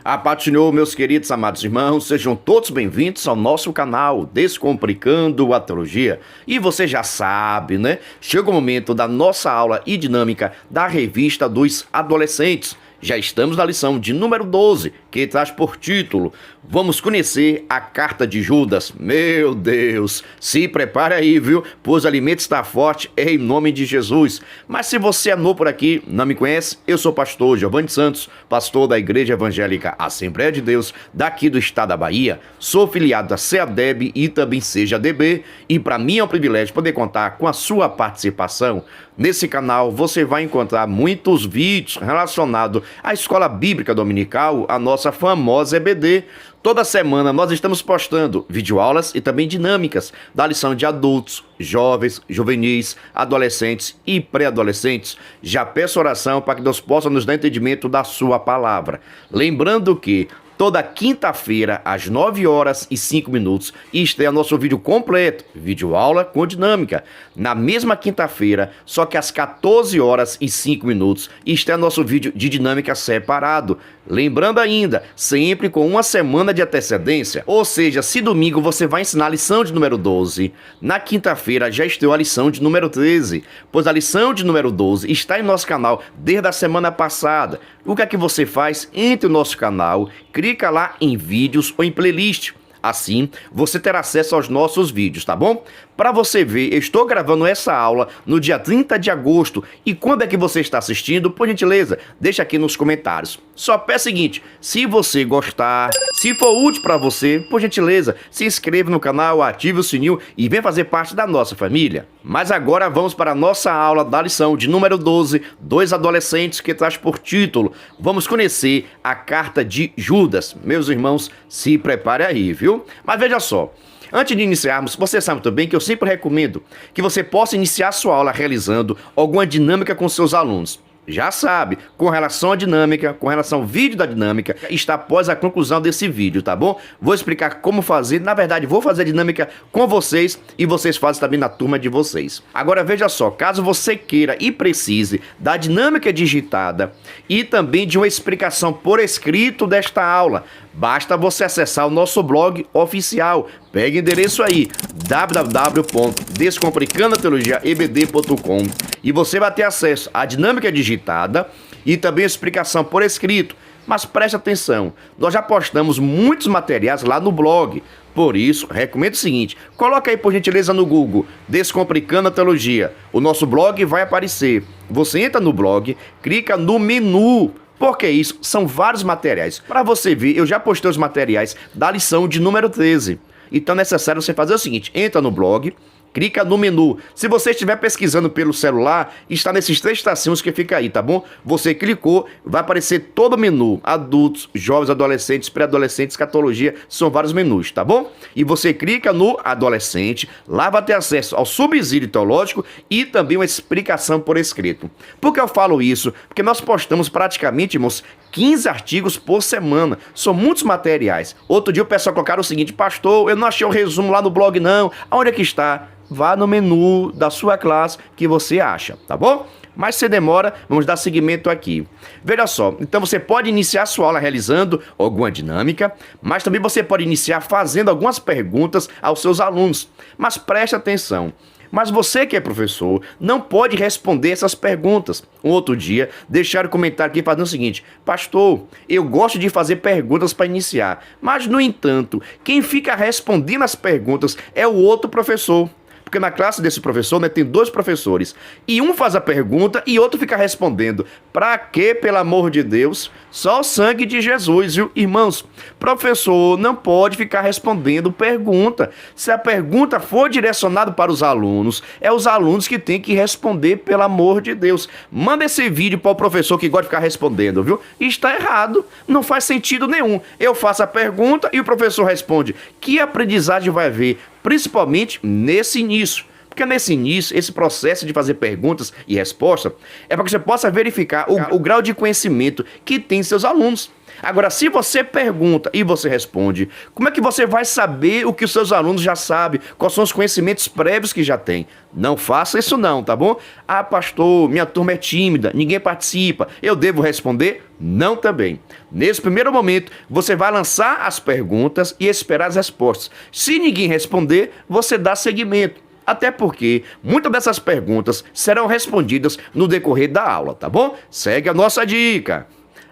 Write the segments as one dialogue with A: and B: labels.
A: A paz do Senhor, meus queridos amados irmãos, sejam todos bem-vindos ao nosso canal Descomplicando a Teologia. E você já sabe, né? Chega o momento da nossa aula e dinâmica da revista dos adolescentes. Já estamos na lição de número 12, que traz por título: Vamos conhecer a carta de Judas. Meu Deus, se prepare aí, viu? Pois o alimento está forte em nome de Jesus. Mas se você é novo por aqui, não me conhece, eu sou o pastor Giovanni Santos, pastor da Igreja Evangélica Assembleia de Deus, daqui do estado da Bahia. Sou filiado da CEADEB e também CEADB, e para mim é um privilégio poder contar com a sua participação. Nesse canal você vai encontrar muitos vídeos relacionados à Escola Bíblica Dominical, a nossa famosa EBD. Toda semana nós estamos postando videoaulas e também dinâmicas da lição de adultos, jovens, juvenis, adolescentes e pré-adolescentes. Já peço oração para que Deus possa nos dar entendimento da sua palavra. Lembrando que toda quinta-feira, às 9h05, estreia nosso vídeo completo, videoaula com dinâmica. Na mesma quinta-feira, só que às 14h05, estreia nosso vídeo de dinâmica separado. Lembrando ainda, sempre com uma semana de antecedência, ou seja, se domingo você vai ensinar a lição de número 12, na quinta-feira já estreou a lição de número 13, pois a lição de número 12 está em nosso canal desde a semana passada. O que é que você faz? Entre no nosso canal, clica lá em vídeos ou em playlist. Assim, você terá acesso aos nossos vídeos, tá bom? Para você ver, eu estou gravando essa aula no dia 30 de agosto. E quando é que você está assistindo? Por gentileza, deixa aqui nos comentários. Só peço o seguinte: se você gostar, se for útil para você, por gentileza, se inscreva no canal, ative o sininho e venha fazer parte da nossa família. Mas agora vamos para a nossa aula da lição de número 12, dois adolescentes, que traz por título: Vamos conhecer a carta de Judas. Meus irmãos, se prepare aí, viu? Mas veja só, antes de iniciarmos, você sabe muito bem que eu sempre recomendo que você possa iniciar sua aula realizando alguma dinâmica com seus alunos. Já sabe, com relação à dinâmica, com relação ao vídeo da dinâmica, está após a conclusão desse vídeo, tá bom? Vou explicar como fazer, na verdade vou fazer a dinâmica com vocês e vocês fazem também na turma de vocês. Agora veja só, caso você queira e precise da dinâmica digitada e também de uma explicação por escrito desta aula, basta você acessar o nosso blog oficial. Pegue o endereço aí, www.descomplicandoteologiaebd.com, e você vai ter acesso à dinâmica digitada e também a explicação por escrito. Mas preste atenção, nós já postamos muitos materiais lá no blog. Por isso, recomendo o seguinte: coloca aí por gentileza no Google Descomplicando a Teologia. O nosso blog vai aparecer. Você entra no blog, clica no menu. Porque isso são vários materiais. Para você ver, eu já postei os materiais da lição de número 13. Então é necessário você fazer o seguinte: entra no blog, clica no menu. Se você estiver pesquisando pelo celular, está nesses 3 tracinhos que fica aí, tá bom? Você clicou, vai aparecer todo o menu: adultos, jovens, adolescentes, pré-adolescentes, escatologia, são vários menus, tá bom? E você clica no adolescente, lá vai ter acesso ao subsídio teológico e também uma explicação por escrito. Por que eu falo isso? Porque nós postamos praticamente, irmãos, 15 artigos por semana. São muitos materiais. Outro dia o pessoal colocaram o seguinte: pastor, eu não achei o resumo lá no blog não. Aonde é que está? Vá no menu da sua classe que você acha, tá bom? Mas se demora, vamos dar seguimento aqui. Veja só, então você pode iniciar sua aula realizando alguma dinâmica, mas também você pode iniciar fazendo algumas perguntas aos seus alunos. Mas preste atenção: mas você que é professor não pode responder essas perguntas. Um outro dia, deixaram um comentário aqui fazendo o seguinte: pastor, eu gosto de fazer perguntas para iniciar, mas no entanto, quem fica respondendo as perguntas é o outro professor. Porque na classe desse professor, né, tem 2 professores. E um faz a pergunta e outro fica respondendo. Pra quê, pelo amor de Deus? Só o sangue de Jesus, viu? Irmãos, professor não pode ficar respondendo pergunta. Se a pergunta for direcionada para os alunos, é os alunos que têm que responder, pelo amor de Deus. Manda esse vídeo para o professor que gosta de ficar respondendo, viu? Está errado. Não faz sentido nenhum. Eu faço a pergunta e o professor responde. Que aprendizagem vai haver? Principalmente nesse início. Porque nesse início, esse processo de fazer perguntas e respostas é para que você possa verificar o grau de conhecimento que tem seus alunos. Agora, se você pergunta e você responde, como é que você vai saber o que os seus alunos já sabem? Quais são os conhecimentos prévios que já têm? Não faça isso não, tá bom? Ah, pastor, minha turma é tímida, ninguém participa, eu devo responder? Não também. Nesse primeiro momento, você vai lançar as perguntas e esperar as respostas. Se ninguém responder, você dá seguimento. Até porque muitas dessas perguntas serão respondidas no decorrer da aula, tá bom? Segue a nossa dica.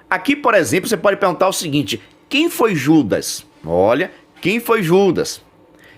A: Aqui, por exemplo, você pode perguntar o seguinte: quem foi Judas? Olha, quem foi Judas?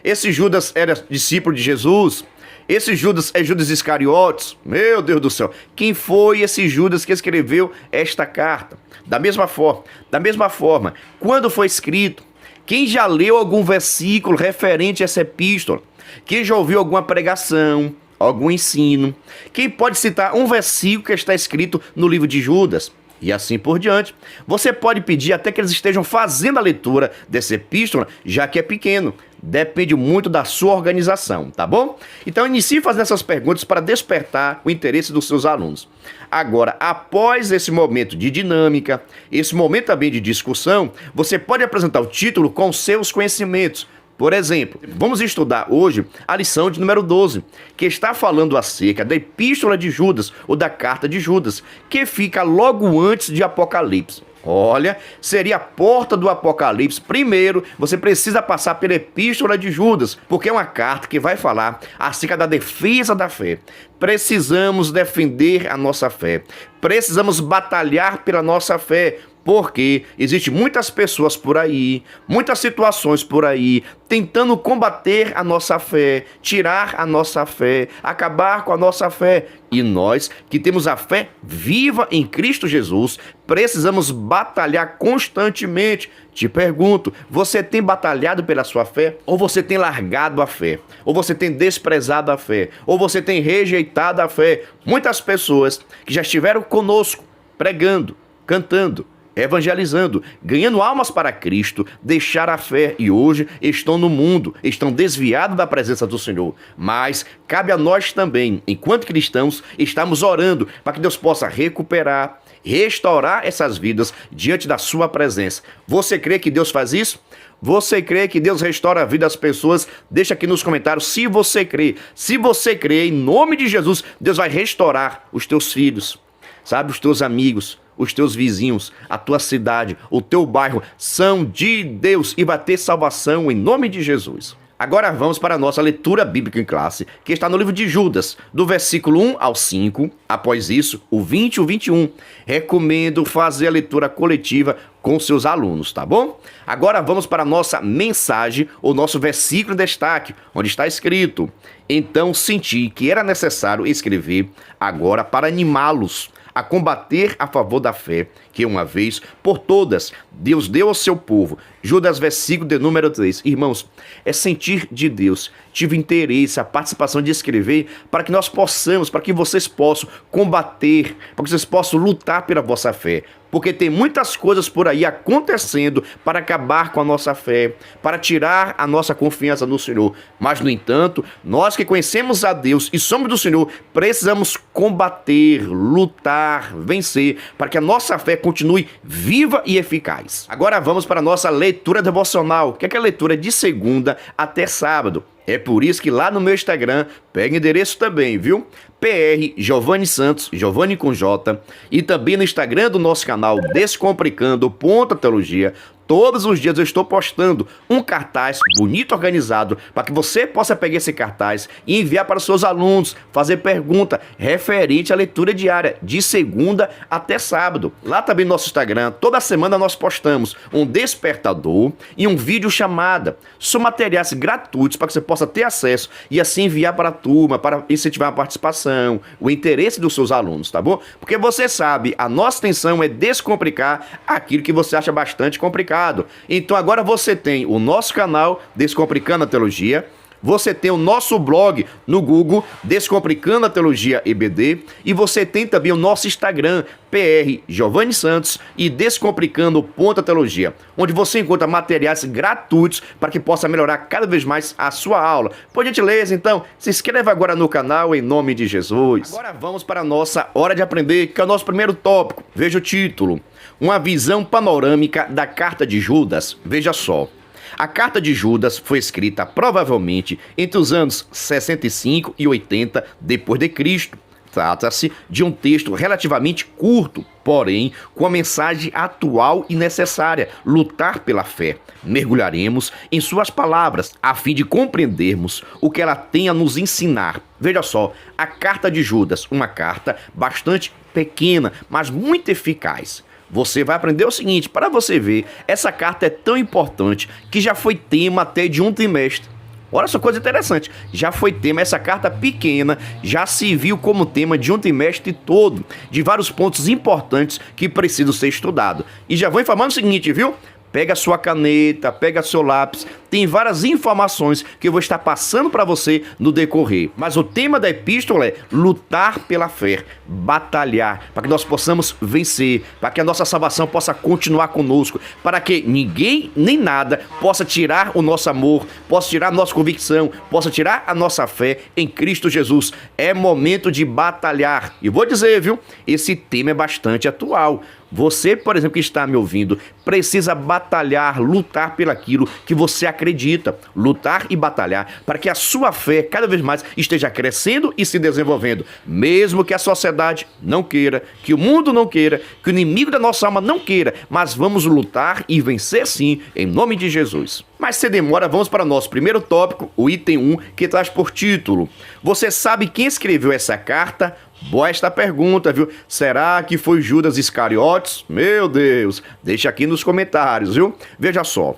A: Esse Judas era discípulo de Jesus? Esse Judas é Judas Iscariotes? Meu Deus do céu, quem foi esse Judas que escreveu esta carta? Da mesma forma, quando foi escrito? Quem já leu algum versículo referente a essa epístola? Quem já ouviu alguma pregação, algum ensino? Quem pode citar um versículo que está escrito no livro de Judas? E assim por diante. Você pode pedir até que eles estejam fazendo a leitura dessa epístola, já que é pequeno. Depende muito da sua organização, tá bom? Então inicie fazendo essas perguntas para despertar o interesse dos seus alunos. Agora, após esse momento de dinâmica, esse momento também de discussão, você pode apresentar o título com seus conhecimentos. Por exemplo, vamos estudar hoje a lição de número 12, que está falando acerca da Epístola de Judas, ou da Carta de Judas, que fica logo antes de Apocalipse. Olha, seria a porta do Apocalipse. Primeiro, você precisa passar pela Epístola de Judas, porque é uma carta que vai falar acerca da defesa da fé. Precisamos defender a nossa fé. Precisamos batalhar pela nossa fé. Porque existem muitas pessoas por aí, muitas situações por aí, tentando combater a nossa fé, tirar a nossa fé, acabar com a nossa fé. E nós, que temos a fé viva em Cristo Jesus, precisamos batalhar constantemente. Te pergunto, você tem batalhado pela sua fé? Ou você tem largado a fé? Ou você tem desprezado a fé? Ou você tem rejeitado a fé? Muitas pessoas que já estiveram conosco, pregando, cantando, evangelizando, ganhando almas para Cristo, deixaram a fé e hoje estão no mundo, estão desviados da presença do Senhor. Mas cabe a nós também, enquanto cristãos, estamos orando para que Deus possa recuperar, restaurar essas vidas diante da sua presença. Você crê que Deus faz isso? Você crê que Deus restaura a vida das pessoas? Deixa aqui nos comentários se você crê. Se você crê, em nome de Jesus, Deus vai restaurar os teus filhos, sabe, os teus amigos, os teus vizinhos, a tua cidade, o teu bairro são de Deus e vai ter salvação em nome de Jesus. Agora vamos para a nossa leitura bíblica em classe, que está no livro de Judas, do versículo 1 ao 5. Após isso, o 20 e o 21. Recomendo fazer a leitura coletiva com seus alunos, tá bom? Agora vamos para a nossa mensagem, o nosso versículo em destaque, onde está escrito: então senti que era necessário escrever agora para animá-los a combater a favor da fé, que uma vez por todas Deus deu ao seu povo. Judas, versículo de número 3. Irmãos, é sentir de Deus. Tive interesse, a participação de escrever para que nós possamos, para que vocês possam combater, para que vocês possam lutar pela vossa fé. Porque tem muitas coisas por aí acontecendo para acabar com a nossa fé, para tirar a nossa confiança no Senhor. Mas, no entanto, nós que conhecemos a Deus e somos do Senhor, precisamos combater, lutar, vencer, para que a nossa fé continue viva e eficaz. Agora vamos para a nossa leitura devocional, que é a leitura de segunda até sábado. É por isso que lá no meu Instagram, pega o endereço também, viu? PR Giovanni Santos, Giovanni com J, e também no Instagram do nosso canal Descomplicando.teologia. Todos os dias eu estou postando um cartaz bonito, organizado, para que você possa pegar esse cartaz e enviar para os seus alunos, fazer pergunta referente à leitura diária, de segunda até sábado. Lá também no nosso Instagram, toda semana nós postamos um despertador e um vídeo chamada. São materiais gratuitos para que você possa ter acesso e assim enviar para a turma, para incentivar a participação, o interesse dos seus alunos, tá bom? Porque você sabe, a nossa intenção é descomplicar aquilo que você acha bastante complicado. Então agora você tem o nosso canal Descomplicando a Teologia, você tem o nosso blog no Google, Descomplicando a Teologia EBD, e você tem também o nosso Instagram, PR Giovanni Santos e Descomplicando.teologia, onde você encontra materiais gratuitos para que possa melhorar cada vez mais a sua aula. Por gentileza, então, se inscreva agora no canal em nome de Jesus. Agora vamos para a nossa hora de aprender, que é o nosso primeiro tópico. Veja o título: uma visão panorâmica da carta de Judas. Veja só. A carta de Judas foi escrita provavelmente entre os anos 65 e 80 depois de Cristo. Trata-se de um texto relativamente curto, porém com a mensagem atual e necessária: lutar pela fé. Mergulharemos em suas palavras a fim de compreendermos o que ela tem a nos ensinar. Veja só, a carta de Judas, uma carta bastante pequena, mas muito eficaz. Você vai aprender o seguinte: para você ver, essa carta é tão importante que já foi tema até de um trimestre. Olha só, coisa interessante, já foi tema, essa carta pequena já se viu como tema de um trimestre todo, de vários pontos importantes que precisam ser estudados. E já vou informando o seguinte, viu? Pega a sua caneta, pega seu lápis, tem várias informações que eu vou estar passando para você no decorrer. Mas o tema da epístola é lutar pela fé, batalhar, para que nós possamos vencer, para que a nossa salvação possa continuar conosco, para que ninguém nem nada possa tirar o nosso amor, possa tirar a nossa convicção, possa tirar a nossa fé em Cristo Jesus. É momento de batalhar. E vou dizer, viu, esse tema é bastante atual. Você, por exemplo, que está me ouvindo, precisa batalhar, lutar pelaquilo que você acredita, lutar e batalhar para que a sua fé cada vez mais esteja crescendo e se desenvolvendo, mesmo que a sociedade não queira, que o mundo não queira, que o inimigo da nossa alma não queira, mas vamos lutar e vencer sim, em nome de Jesus. Mas sem demora, vamos para o nosso primeiro tópico, o item 1, que traz por título: você sabe quem escreveu essa carta? Boa esta pergunta, viu? Será que foi Judas Iscariotes? Meu Deus, deixa aqui nos comentários, viu? Veja só.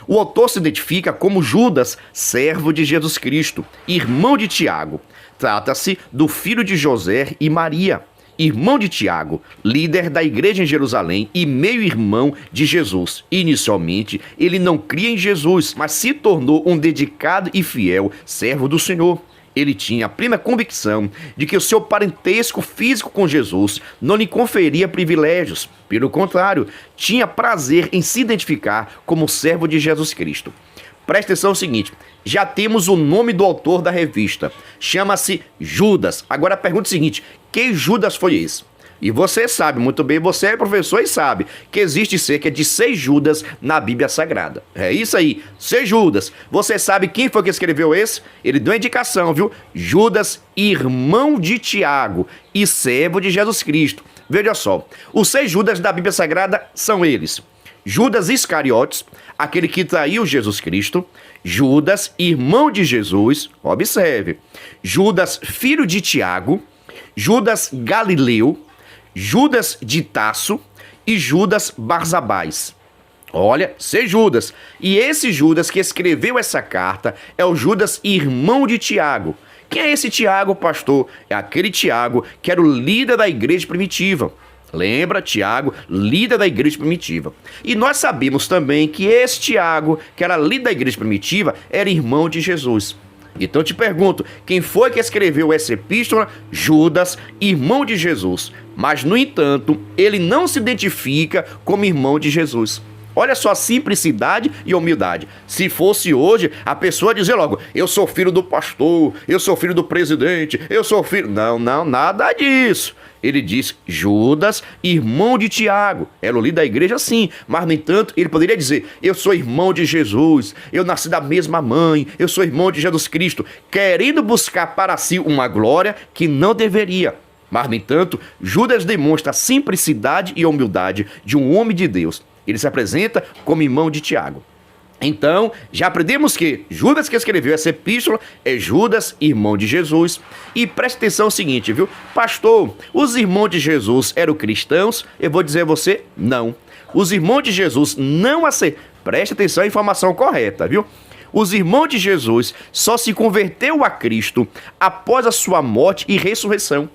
A: O autor se identifica como Judas, servo de Jesus Cristo, irmão de Tiago. Trata-se do filho de José e Maria, irmão de Tiago, líder da igreja em Jerusalém e meio-irmão de Jesus. Inicialmente, ele não cria em Jesus, mas se tornou um dedicado e fiel servo do Senhor. Ele tinha a plena convicção de que o seu parentesco físico com Jesus não lhe conferia privilégios. Pelo contrário, tinha prazer em se identificar como servo de Jesus Cristo. Presta atenção no seguinte: já temos o nome do autor da revista. Chama-se Judas. Agora a pergunta é a seguinte: que Judas foi esse? E você sabe muito bem, você é professor e sabe que existe cerca de 6 Judas na Bíblia Sagrada. É isso aí, 6 Judas. Você sabe quem foi que escreveu esse? Ele deu a indicação, viu? Judas, irmão de Tiago e servo de Jesus Cristo. Veja só, os 6 Judas da Bíblia Sagrada são eles: Judas Iscariotes, aquele que traiu Jesus Cristo; Judas, irmão de Jesus, observe; Judas, filho de Tiago; Judas Galileu; Judas de Tasso e Judas Barsabás. Olha, 6 Judas. E esse Judas que escreveu essa carta é o Judas, irmão de Tiago. Quem é esse Tiago, pastor? É aquele Tiago que era o líder da igreja primitiva. Lembra, Tiago, líder da igreja primitiva. E nós sabemos também que esse Tiago, que era líder da igreja primitiva, era irmão de Jesus. Então eu te pergunto, quem foi que escreveu essa epístola? Judas, irmão de Jesus. Mas, no entanto, ele não se identifica como irmão de Jesus. Olha só a simplicidade e humildade. Se fosse hoje, a pessoa dizer logo: eu sou filho do pastor, eu sou filho do presidente, eu sou filho... Não, nada disso. Ele diz Judas, irmão de Tiago. Era o líder da igreja, sim, mas, no entanto, ele poderia dizer: eu sou irmão de Jesus, eu nasci da mesma mãe, eu sou irmão de Jesus Cristo, querendo buscar para si uma glória que não deveria. Mas, no entanto, Judas demonstra a simplicidade e a humildade de um homem de Deus. Ele se apresenta como irmão de Tiago. Então, já aprendemos que Judas que escreveu essa epístola é Judas, irmão de Jesus. E preste atenção no seguinte, viu? Pastor, os irmãos de Jesus eram cristãos? Eu vou dizer a você, não. Os irmãos de Jesus não aceitam. Preste atenção à informação correta, viu? Os irmãos de Jesus só se converteu a Cristo após a sua morte e ressurreição.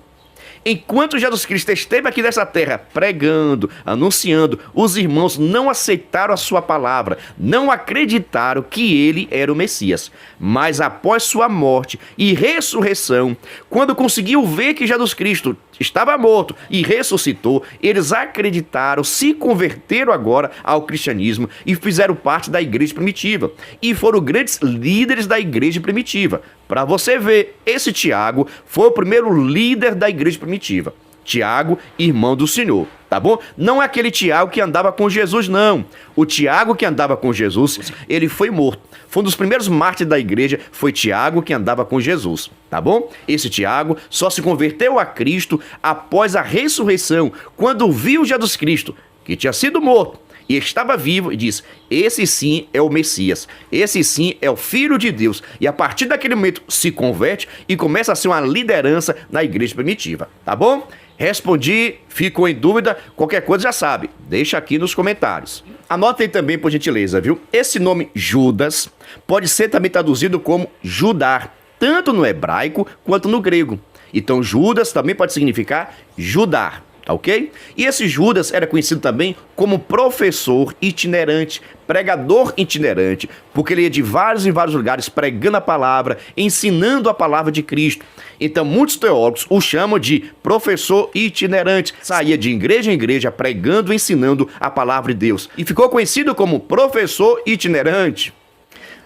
A: Enquanto Jesus Cristo esteve aqui nessa terra pregando, anunciando, os irmãos não aceitaram a sua palavra, não acreditaram que ele era o Messias. Mas após sua morte e ressurreição, quando conseguiu ver que Jesus Cristo estava morto e ressuscitou, eles acreditaram, se converteram agora ao cristianismo e fizeram parte da igreja primitiva. E foram grandes líderes da igreja primitiva. Para você ver, esse Tiago foi o primeiro líder da igreja primitiva. Tiago, irmão do Senhor, tá bom? Não é aquele Tiago que andava com Jesus, não. O Tiago que andava com Jesus, ele foi morto. Foi um dos primeiros mártires da igreja, foi Tiago que andava com Jesus, tá bom? Esse Tiago só se converteu a Cristo após a ressurreição, quando viu Jesus Cristo, que tinha sido morto e estava vivo, e disse: esse sim é o Messias, esse sim é o Filho de Deus. E a partir daquele momento se converte e começa a ser uma liderança na igreja primitiva, tá bom? Respondi, ficou em dúvida, qualquer coisa já sabe, deixa aqui nos comentários. Anotem também, por gentileza, viu? Esse nome Judas pode ser também traduzido como Judá, tanto no hebraico quanto no grego. Então Judas também pode significar Judá, tá ok? E esse Judas era conhecido também como professor itinerante, pregador itinerante, porque ele ia de vários e vários lugares pregando a palavra, ensinando a palavra de Cristo. Então muitos teólogos o chamam de professor itinerante. Saía de igreja em igreja pregando e ensinando a palavra de Deus. E ficou conhecido como professor itinerante.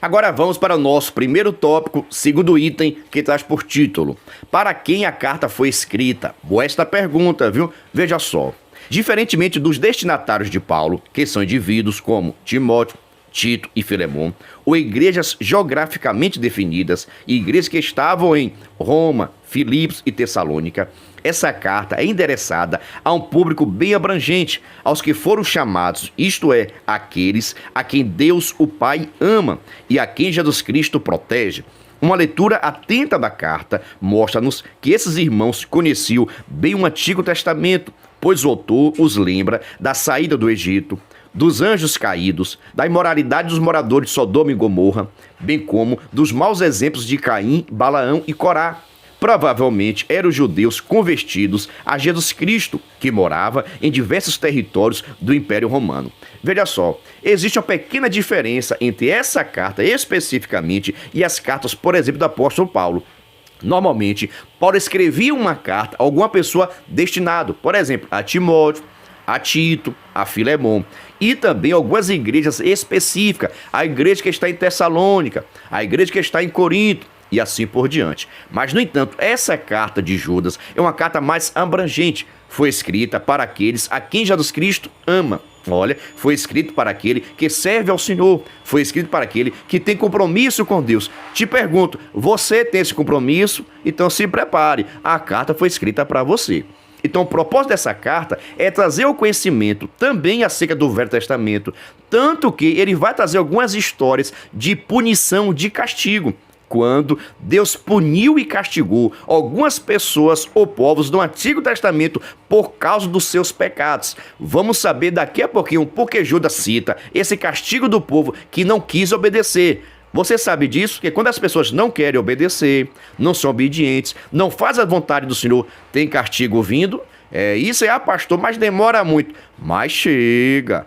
A: Agora vamos para o nosso primeiro tópico, segundo item, que traz por título: para quem a carta foi escrita? Boa esta pergunta, viu? Veja só. Diferentemente dos destinatários de Paulo, que são indivíduos como Timóteo, Tito e Filemon, ou igrejas geograficamente definidas, igrejas que estavam em Roma, Filipos e Tessalônica, essa carta é endereçada a um público bem abrangente, aos que foram chamados, isto é, aqueles a quem Deus o Pai ama e a quem Jesus Cristo protege. Uma leitura atenta da carta mostra-nos que esses irmãos conheciam bem o Antigo Testamento, pois o autor os lembra da saída do Egito, dos anjos caídos, da imoralidade dos moradores de Sodoma e Gomorra, bem como dos maus exemplos de Caim, Balaão e Corá. Provavelmente eram judeus convertidos a Jesus Cristo, que morava em diversos territórios do Império Romano. Veja só, existe uma pequena diferença entre essa carta especificamente e as cartas, por exemplo, do apóstolo Paulo. Normalmente, Paulo escrevia uma carta a alguma pessoa destinada, por exemplo, a Timóteo, a Tito, a Filemon, e também algumas igrejas específicas, a igreja que está em Tessalônica, a igreja que está em Corinto, e assim por diante. Mas, no entanto, essa carta de Judas é uma carta mais abrangente. Foi escrita para aqueles a quem Jesus Cristo ama. Olha, foi escrito para aquele que serve ao Senhor. Foi escrito para aquele que tem compromisso com Deus. Te pergunto, você tem esse compromisso? Então se prepare, a carta foi escrita para você. Então o propósito dessa carta é trazer o conhecimento também acerca do Velho Testamento. Tanto que ele vai trazer algumas histórias de punição, de castigo, quando Deus puniu e castigou algumas pessoas ou povos do Antigo Testamento por causa dos seus pecados. Vamos saber daqui a pouquinho por que Judas cita esse castigo do povo que não quis obedecer. Você sabe disso? Que quando as pessoas não querem obedecer, não são obedientes, não fazem a vontade do Senhor, tem castigo vindo. Isso é, pastor, mas demora muito. Mas chega.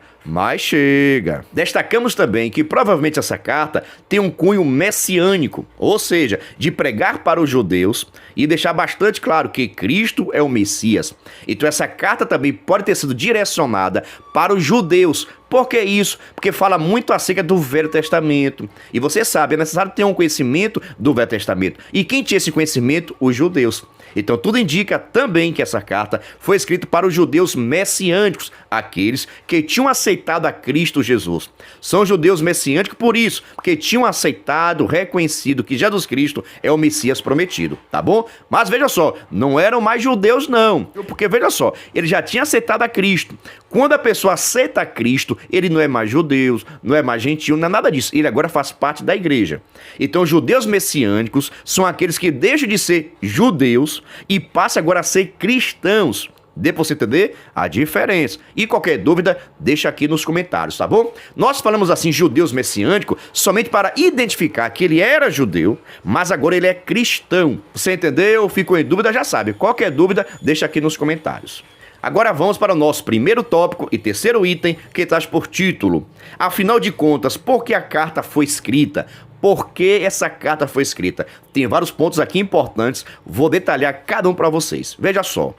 A: Destacamos também que provavelmente essa carta tem um cunho messiânico, ou seja, de pregar para os judeus e deixar bastante claro que Cristo é o Messias. Então essa carta também pode ter sido direcionada para os judeus. Por que isso? Porque fala muito acerca do Velho Testamento. E você sabe, é necessário ter um conhecimento do Velho Testamento. E quem tinha esse conhecimento? Os judeus. Então tudo indica também que essa carta foi escrita para os judeus messiânicos, aqueles que tinham aceitado a Cristo Jesus. São judeus messiânicos por isso, porque tinham aceitado, reconhecido que Jesus Cristo é o Messias prometido, tá bom? Mas veja só, não eram mais judeus não, porque veja só, ele já tinha aceitado a Cristo. Quando a pessoa aceita a Cristo, ele não é mais judeu, não é mais gentil, não é nada disso. Ele agora faz parte da igreja. Então, judeus messiânicos são aqueles que deixam de ser judeus e passam agora a ser cristãos. Dê para você entender a diferença. E qualquer dúvida, deixa aqui nos comentários, tá bom? Nós falamos assim, judeus messiânicos, somente para identificar que ele era judeu, mas agora ele é cristão. Você entendeu? Ficou em dúvida? Já sabe. Qualquer dúvida, deixa aqui nos comentários. Agora vamos para o nosso primeiro tópico e terceiro item, que traz por título: afinal de contas, por que a carta foi escrita? Por que essa carta foi escrita? Tem vários pontos aqui importantes, vou detalhar cada um para vocês. Veja só,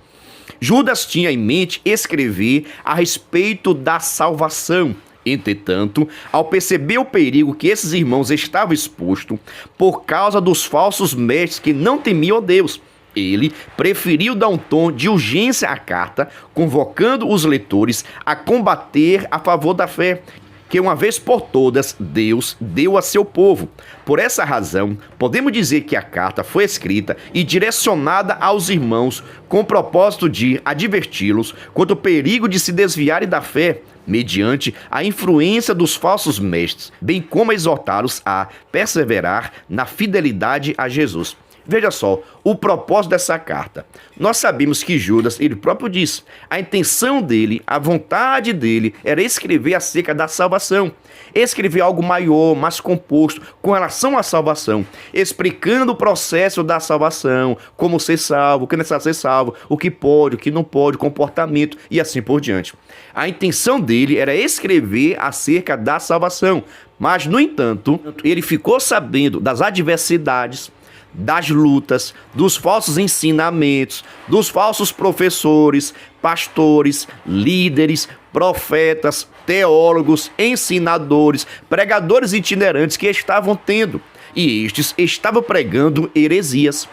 A: Judas tinha em mente escrever a respeito da salvação. Entretanto, ao perceber o perigo que esses irmãos estavam expostos por causa dos falsos mestres que não temiam Deus, Ele preferiu dar um tom de urgência à carta, convocando os leitores a combater a favor da fé, que uma vez por todas Deus deu a seu povo. Por essa razão, podemos dizer que a carta foi escrita e direcionada aos irmãos com o propósito de adverti-los contra o perigo de se desviarem da fé, mediante a influência dos falsos mestres, bem como exortá-los a perseverar na fidelidade a Jesus. Veja só, o propósito dessa carta. Nós sabemos que Judas, ele próprio disse, a intenção dele, a vontade dele era escrever acerca da salvação. Escrever algo maior, mais composto, com relação à salvação, explicando o processo da salvação, como ser salvo, o que é necessário ser salvo, o que pode, o que não pode, comportamento e assim por diante. A intenção dele era escrever acerca da salvação, mas, no entanto, ele ficou sabendo das adversidades, das lutas, dos falsos ensinamentos, dos falsos professores, pastores, líderes, profetas, teólogos, ensinadores, pregadores itinerantes que estavam tendo, e estes estavam pregando heresias.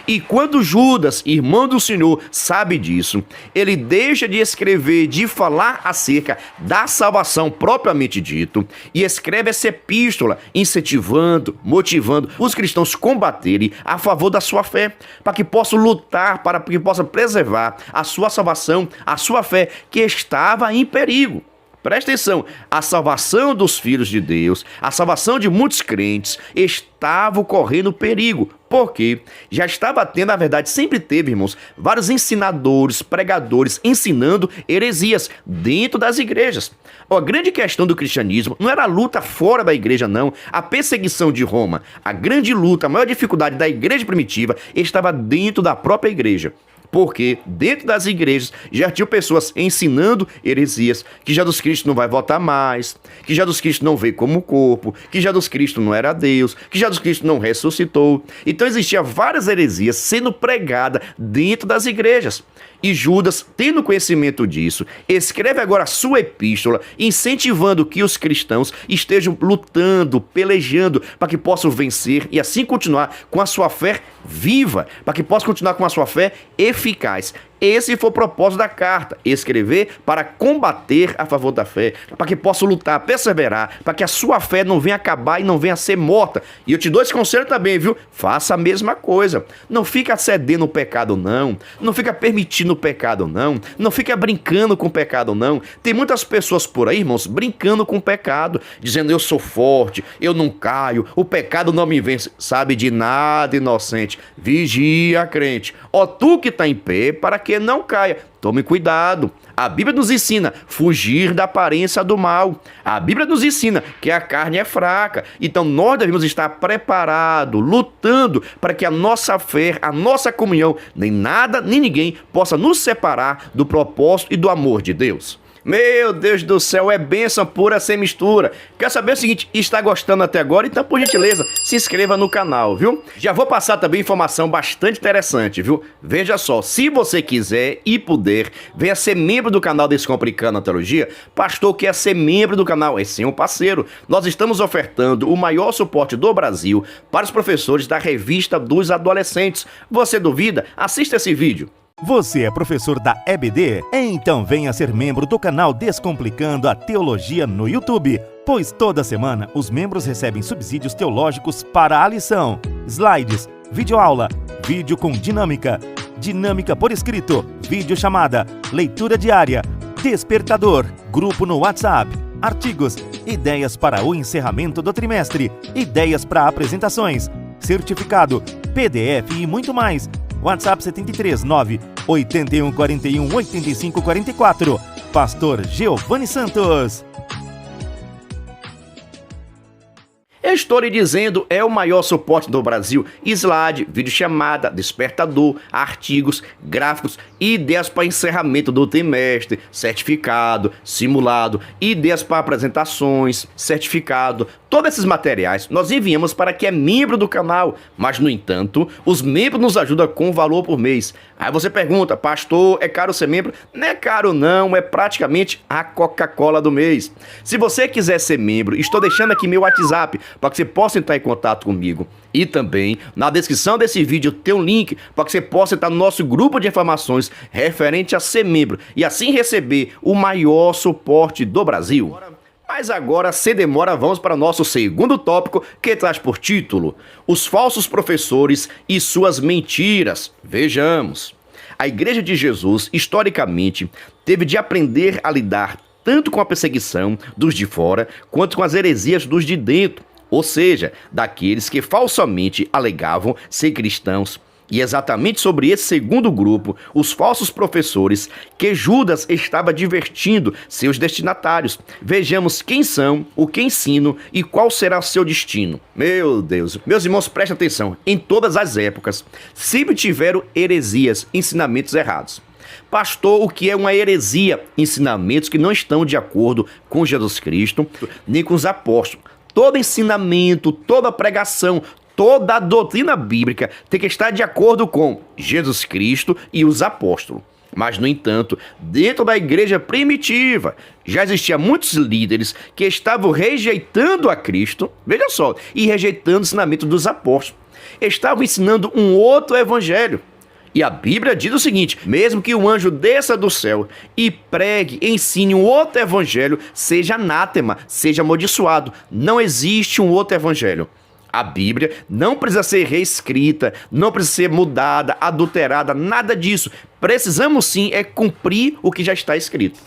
A: E quando Judas, irmão do Senhor, sabe disso, ele deixa de escrever, de falar acerca da salvação propriamente dito, e escreve essa epístola incentivando, motivando os cristãos a combaterem a favor da sua fé, para que possam lutar, para que possam preservar a sua salvação, a sua fé que estava em perigo. Presta atenção, a salvação dos filhos de Deus, a salvação de muitos crentes estava correndo perigo, porque já estava tendo, na verdade, sempre teve, irmãos, vários ensinadores, pregadores ensinando heresias dentro das igrejas. A grande questão do cristianismo não era a luta fora da igreja, não, a perseguição de Roma. A grande luta, a maior dificuldade da igreja primitiva estava dentro da própria igreja. Porque dentro das igrejas já tinham pessoas ensinando heresias, que Jesus Cristo não vai voltar mais, que Jesus Cristo não veio como corpo, que Jesus Cristo não era Deus, que Jesus Cristo não ressuscitou. Então existiam várias heresias sendo pregadas dentro das igrejas. E Judas, tendo conhecimento disso, escreve agora a sua epístola, incentivando que os cristãos estejam lutando, pelejando, para que possam vencer e assim continuar com a sua fé viva, para que possam continuar com a sua fé eficaz. Esse foi o propósito da carta, escrever para combater a favor da fé, para que possam lutar, perseverar, para que a sua fé não venha acabar e não venha a ser morta. E eu te dou esse conselho também, viu? Faça a mesma coisa. Não fica cedendo o pecado, não. Não fica permitindo o pecado, não. Não fica brincando com o pecado, não. Tem muitas pessoas por aí, irmãos, brincando com o pecado, dizendo eu sou forte, eu não caio, o pecado não me vence. Sabe de nada, inocente. Vigia, crente. Ó, tu que está em pé, para que não caia. Tome cuidado. A Bíblia nos ensina fugir da aparência do mal. A Bíblia nos ensina que a carne é fraca. Então nós devemos estar preparados, lutando para que a nossa fé, a nossa comunhão, nem nada, nem ninguém possa nos separar do propósito e do amor de Deus. Meu Deus do céu, é bênção pura sem mistura. Quer saber o seguinte, está gostando até agora? Então, por gentileza, se inscreva no canal, viu? Já vou passar também informação bastante interessante, viu? Veja só, se você quiser e puder, venha ser membro do canal Descomplicando a Teologia. Pastor quer ser membro do canal, é sim um parceiro. Nós estamos ofertando o maior suporte do Brasil para os professores da Revista dos Adolescentes. Você duvida? Assista esse vídeo.
B: Você é professor da EBD? Então venha ser membro do canal Descomplicando a Teologia no YouTube, pois toda semana os membros recebem subsídios teológicos para a lição, slides, videoaula, vídeo com dinâmica, dinâmica por escrito, videochamada, leitura diária, despertador, grupo no WhatsApp, artigos, ideias para o encerramento do trimestre, ideias para apresentações, certificado, PDF e muito mais. WhatsApp 73 9 81 41 85 44. Pastor Giovanni Santos.
A: Estou lhe dizendo, é o maior suporte do Brasil. Slide, videochamada, despertador, artigos, gráficos, ideias para encerramento do trimestre, certificado, simulado, ideias para apresentações, certificado. Todos esses materiais nós enviamos para quem é membro do canal, mas, no entanto, os membros nos ajudam com valor por mês. Aí você pergunta, pastor, é caro ser membro? Não é caro não, é praticamente a Coca-Cola do mês. Se você quiser ser membro, estou deixando aqui meu WhatsApp, para que você possa entrar em contato comigo. E também, na descrição desse vídeo tem um link para que você possa entrar no nosso grupo de informações referente a ser membro e assim receber o maior suporte do Brasil. Mas agora, sem demora, vamos para o nosso segundo tópico, que traz por título: os falsos professores e suas mentiras. Vejamos. A Igreja de Jesus, historicamente, teve de aprender a lidar tanto com a perseguição dos de fora, quanto com as heresias dos de dentro, ou seja, daqueles que falsamente alegavam ser cristãos. E exatamente sobre esse segundo grupo, os falsos professores, que Judas estava divertindo seus destinatários. Vejamos quem são, o que ensinam e qual será o seu destino. Meu Deus, meus irmãos, prestem atenção, em todas as épocas, sempre tiveram heresias, ensinamentos errados. Pastor, o que é uma heresia? Ensinamentos que não estão de acordo com Jesus Cristo, nem com os apóstolos. Todo ensinamento, toda pregação, toda a doutrina bíblica tem que estar de acordo com Jesus Cristo e os apóstolos. Mas, no entanto, dentro da igreja primitiva, já existiam muitos líderes que estavam rejeitando a Cristo, veja só, e rejeitando o ensinamento dos apóstolos. Estavam ensinando um outro evangelho. E a Bíblia diz o seguinte: mesmo que um anjo desça do céu e pregue, ensine um outro evangelho, seja anátema, seja amaldiçoado. Não existe um outro evangelho. A Bíblia não precisa ser reescrita, não precisa ser mudada, adulterada, nada disso. Precisamos sim cumprir o que já está escrito.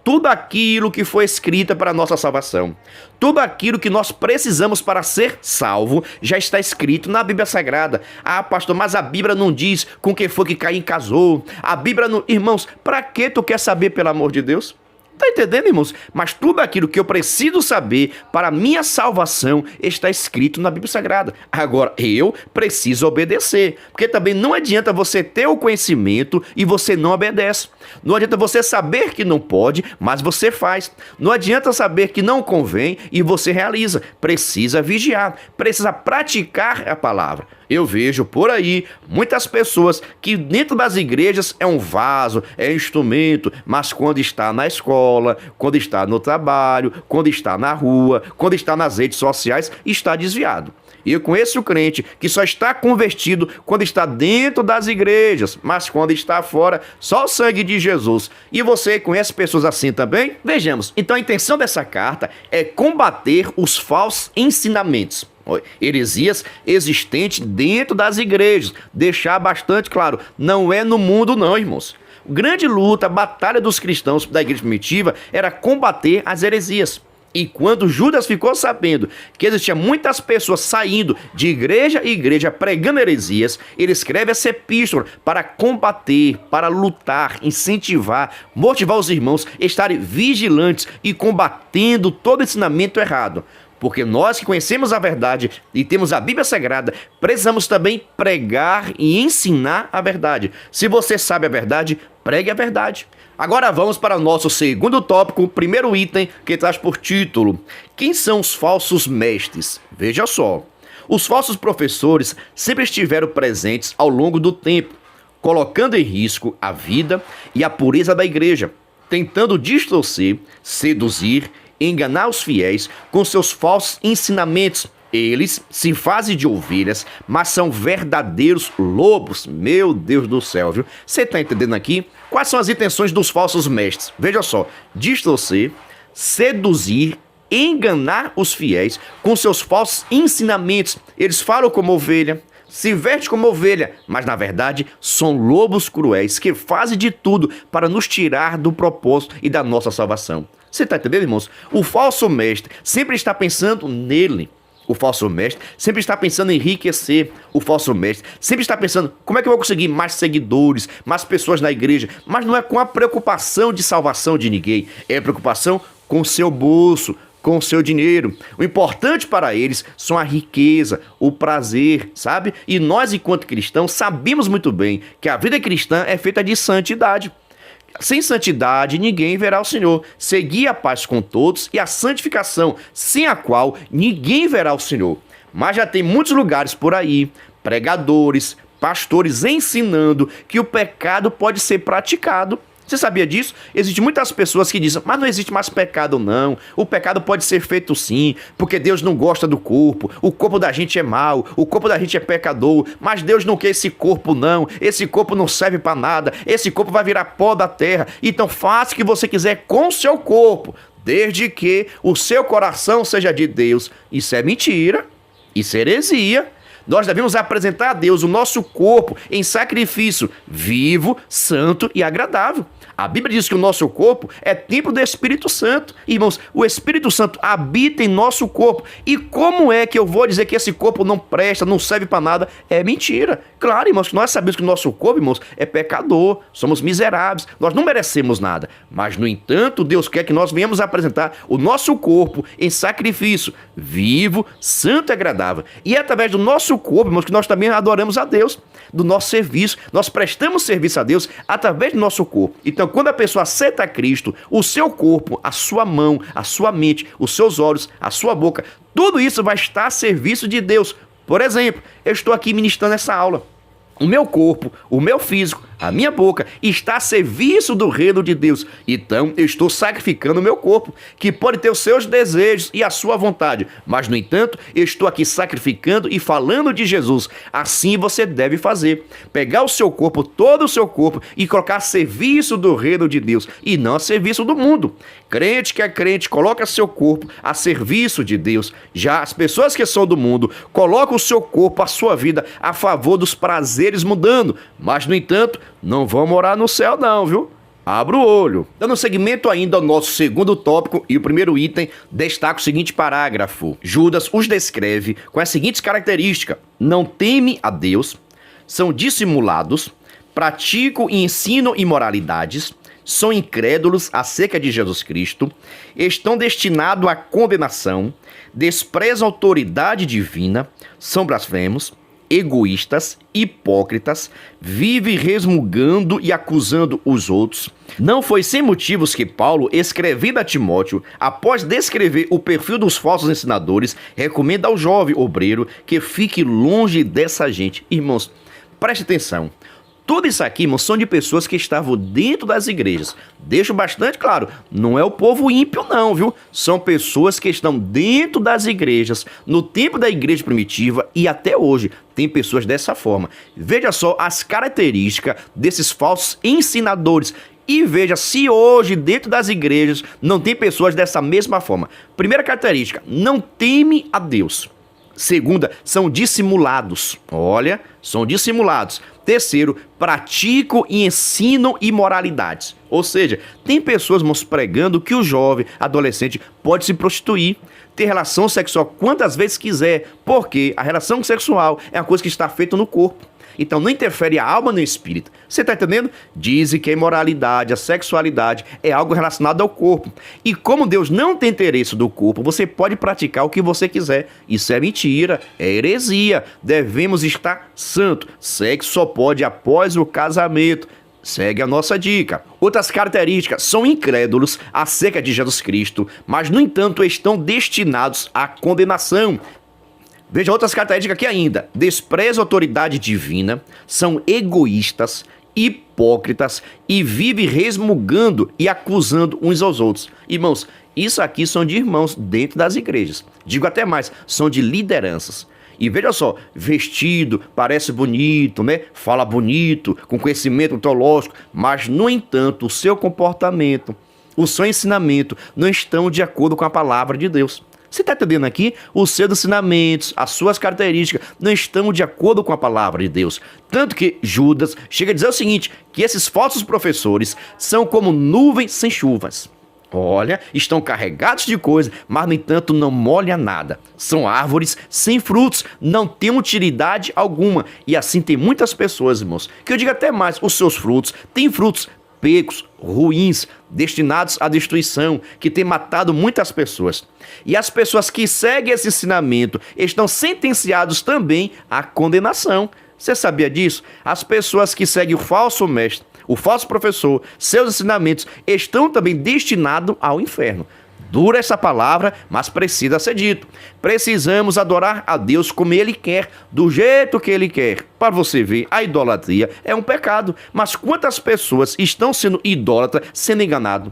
A: Tudo aquilo que foi escrito para a nossa salvação, tudo aquilo que nós precisamos para ser salvo, já está escrito na Bíblia Sagrada. Ah, pastor, mas a Bíblia não diz com quem foi que Caim casou. A Bíblia não... Irmãos, para que tu quer saber, pelo amor de Deus? Tá entendendo, irmãos? Mas tudo aquilo que eu preciso saber para a minha salvação está escrito na Bíblia Sagrada. Agora, eu preciso obedecer. Porque também não adianta você ter o conhecimento e você não obedece. Não adianta você saber que não pode, mas você faz. Não adianta saber que não convém e você realiza. Precisa vigiar, precisa praticar a palavra. Eu vejo por aí muitas pessoas que dentro das igrejas é um vaso, é instrumento, mas quando está na escola, quando está no trabalho, quando está na rua, quando está nas redes sociais, está desviado. E eu conheço o crente que só está convertido quando está dentro das igrejas, mas quando está fora, só o sangue de Jesus. E você conhece pessoas assim também? Vejamos, então a intenção dessa carta é combater os falsos ensinamentos, heresias existentes dentro das igrejas. Deixar bastante claro, não é no mundo não, irmãos. Grande luta, a batalha dos cristãos da igreja primitiva era combater as heresias. E quando Judas ficou sabendo que existiam muitas pessoas saindo de igreja em igreja pregando heresias, ele escreve essa epístola para combater, para lutar, incentivar, motivar os irmãos a estarem vigilantes e combatendo todo ensinamento errado. Porque nós que conhecemos a verdade e temos a Bíblia Sagrada, precisamos também pregar e ensinar a verdade. Se você sabe a verdade, pregue a verdade. Agora vamos para o nosso segundo tópico, o primeiro item, que traz por título: quem são os falsos mestres? Veja só, os falsos professores sempre estiveram presentes ao longo do tempo, colocando em risco a vida e a pureza da igreja, tentando distorcer, seduzir, enganar os fiéis com seus falsos ensinamentos. Eles se fazem de ovelhas, mas são verdadeiros lobos. Meu Deus do céu, viu? Você está entendendo aqui? Quais são as intenções dos falsos mestres? Veja só, distorcer, seduzir, enganar os fiéis com seus falsos ensinamentos. Eles falam como ovelha, se vestem como ovelha, mas na verdade são lobos cruéis que fazem de tudo para nos tirar do propósito e da nossa salvação. Você está entendendo, irmãos? O falso mestre sempre está pensando nele. O falso mestre sempre está pensando em enriquecer. O falso mestre sempre está pensando: como é que eu vou conseguir mais seguidores, mais pessoas na igreja? Mas não é com a preocupação de salvação de ninguém. É a preocupação com o seu bolso, com o seu dinheiro. O importante para eles são a riqueza, o prazer, sabe? E nós, enquanto cristãos, sabemos muito bem que a vida cristã é feita de santidade. Sem santidade, ninguém verá o Senhor. Segui a paz com todos e a santificação, sem a qual ninguém verá o Senhor. Mas já tem muitos lugares por aí, pregadores, pastores ensinando que o pecado pode ser praticado Você sabia disso? Existem muitas pessoas que dizem, mas não existe mais pecado não, o pecado pode ser feito sim, porque Deus não gosta do corpo, o corpo da gente é mau, o corpo da gente é pecador, mas Deus não quer esse corpo não, esse corpo não serve para nada, esse corpo vai virar pó da terra, então faça o que você quiser com o seu corpo, desde que o seu coração seja de Deus. Isso é mentira, isso é heresia. Nós devemos apresentar a Deus o nosso corpo em sacrifício vivo, santo e agradável. A Bíblia diz que o nosso corpo é templo do Espírito Santo. Irmãos, o Espírito Santo habita em nosso corpo. E como é que eu vou dizer que esse corpo não presta, não serve para nada? É mentira. Claro, irmãos, que nós sabemos que o nosso corpo, irmãos, é pecador, somos miseráveis, nós não merecemos nada. Mas, no entanto, Deus quer que nós venhamos apresentar o nosso corpo em sacrifício vivo, santo e agradável. E é através do nosso corpo, irmãos, que nós também adoramos a Deus, do nosso serviço. Nós prestamos serviço a Deus através do nosso corpo. Então, quando a pessoa aceita Cristo, o seu corpo, a sua mão, a sua mente, os seus olhos, a sua boca, tudo isso vai estar a serviço de Deus. Por exemplo, eu estou aqui ministrando essa aula. O meu corpo, o meu físico, a minha boca está a serviço do reino de Deus. Então, eu estou sacrificando o meu corpo, que pode ter os seus desejos e a sua vontade. Mas, no entanto, eu estou aqui sacrificando e falando de Jesus. Assim você deve fazer. Pegar o seu corpo, todo o seu corpo, e colocar a serviço do reino de Deus, e não a serviço do mundo. Crente que é crente, coloca seu corpo a serviço de Deus. Já as pessoas que são do mundo, colocam o seu corpo, a sua vida, a favor dos prazeres mudando. Mas, no entanto, não vão morar no céu não, viu? Abra o olho. Dando seguimento ainda ao nosso segundo tópico e o primeiro item, destaca o seguinte parágrafo. Judas os descreve com as seguintes características. Não teme a Deus, são dissimulados, praticam e ensinam imoralidades, são incrédulos acerca de Jesus Cristo, estão destinados à condenação, desprezam a autoridade divina, são blasfemos, egoístas, hipócritas, vive resmungando e acusando os outros. Não foi sem motivos que Paulo, escrevendo a Timóteo, após descrever o perfil dos falsos ensinadores, recomenda ao jovem obreiro que fique longe dessa gente. Irmãos, preste atenção. Tudo isso aqui, irmãos, são de pessoas que estavam dentro das igrejas. Deixo bastante claro, não é o povo ímpio não, viu? São pessoas que estão dentro das igrejas, no tempo da igreja primitiva e até hoje tem pessoas dessa forma. Veja só as características desses falsos ensinadores e veja se hoje dentro das igrejas não tem pessoas dessa mesma forma. Primeira característica, não teme a Deus. Segunda, são dissimulados. Olha, são dissimulados. Terceiro, praticam e ensinam imoralidades. Ou seja, tem pessoas, irmãos, pregando que o jovem, adolescente, pode se prostituir, ter relação sexual quantas vezes quiser, porque a relação sexual é uma coisa que está feita no corpo. Então não interfere a alma nem o espírito. Você está entendendo? Dizem que a imoralidade, a sexualidade é algo relacionado ao corpo. E como Deus não tem interesse do corpo, você pode praticar o que você quiser. Isso é mentira, é heresia. Devemos estar santo. Sexo só pode após o casamento. Segue a nossa dica. Outras características, são incrédulos acerca de Jesus Cristo, mas no entanto estão destinados à condenação. Veja outras características aqui ainda. Desprezam a autoridade divina, são egoístas, hipócritas e vivem resmungando e acusando uns aos outros. Irmãos, isso aqui são de irmãos dentro das igrejas. Digo até mais, são de lideranças. E veja só, vestido, parece bonito, né? Fala bonito, com conhecimento teológico, mas, no entanto, o seu comportamento, o seu ensinamento não estão de acordo com a palavra de Deus. Você está entendendo aqui? Os seus ensinamentos, as suas características não estão de acordo com a palavra de Deus. Tanto que Judas chega a dizer o seguinte, que esses falsos professores são como nuvens sem chuvas. Olha, estão carregados de coisa, mas no entanto não molha nada. São árvores sem frutos, não têm utilidade alguma. E assim tem muitas pessoas, irmãos, que eu digo até mais, os seus frutos têm frutos pecos, ruins, destinados à destruição, que tem matado muitas pessoas. E as pessoas que seguem esse ensinamento estão sentenciados também à condenação. Você sabia disso? As pessoas que seguem o falso mestre, o falso professor, seus ensinamentos, estão também destinados ao inferno. Dura essa palavra, mas precisa ser dito. Precisamos adorar a Deus como Ele quer, do jeito que Ele quer. Para você ver, a idolatria é um pecado, mas quantas pessoas estão sendo idólatras, sendo enganadas?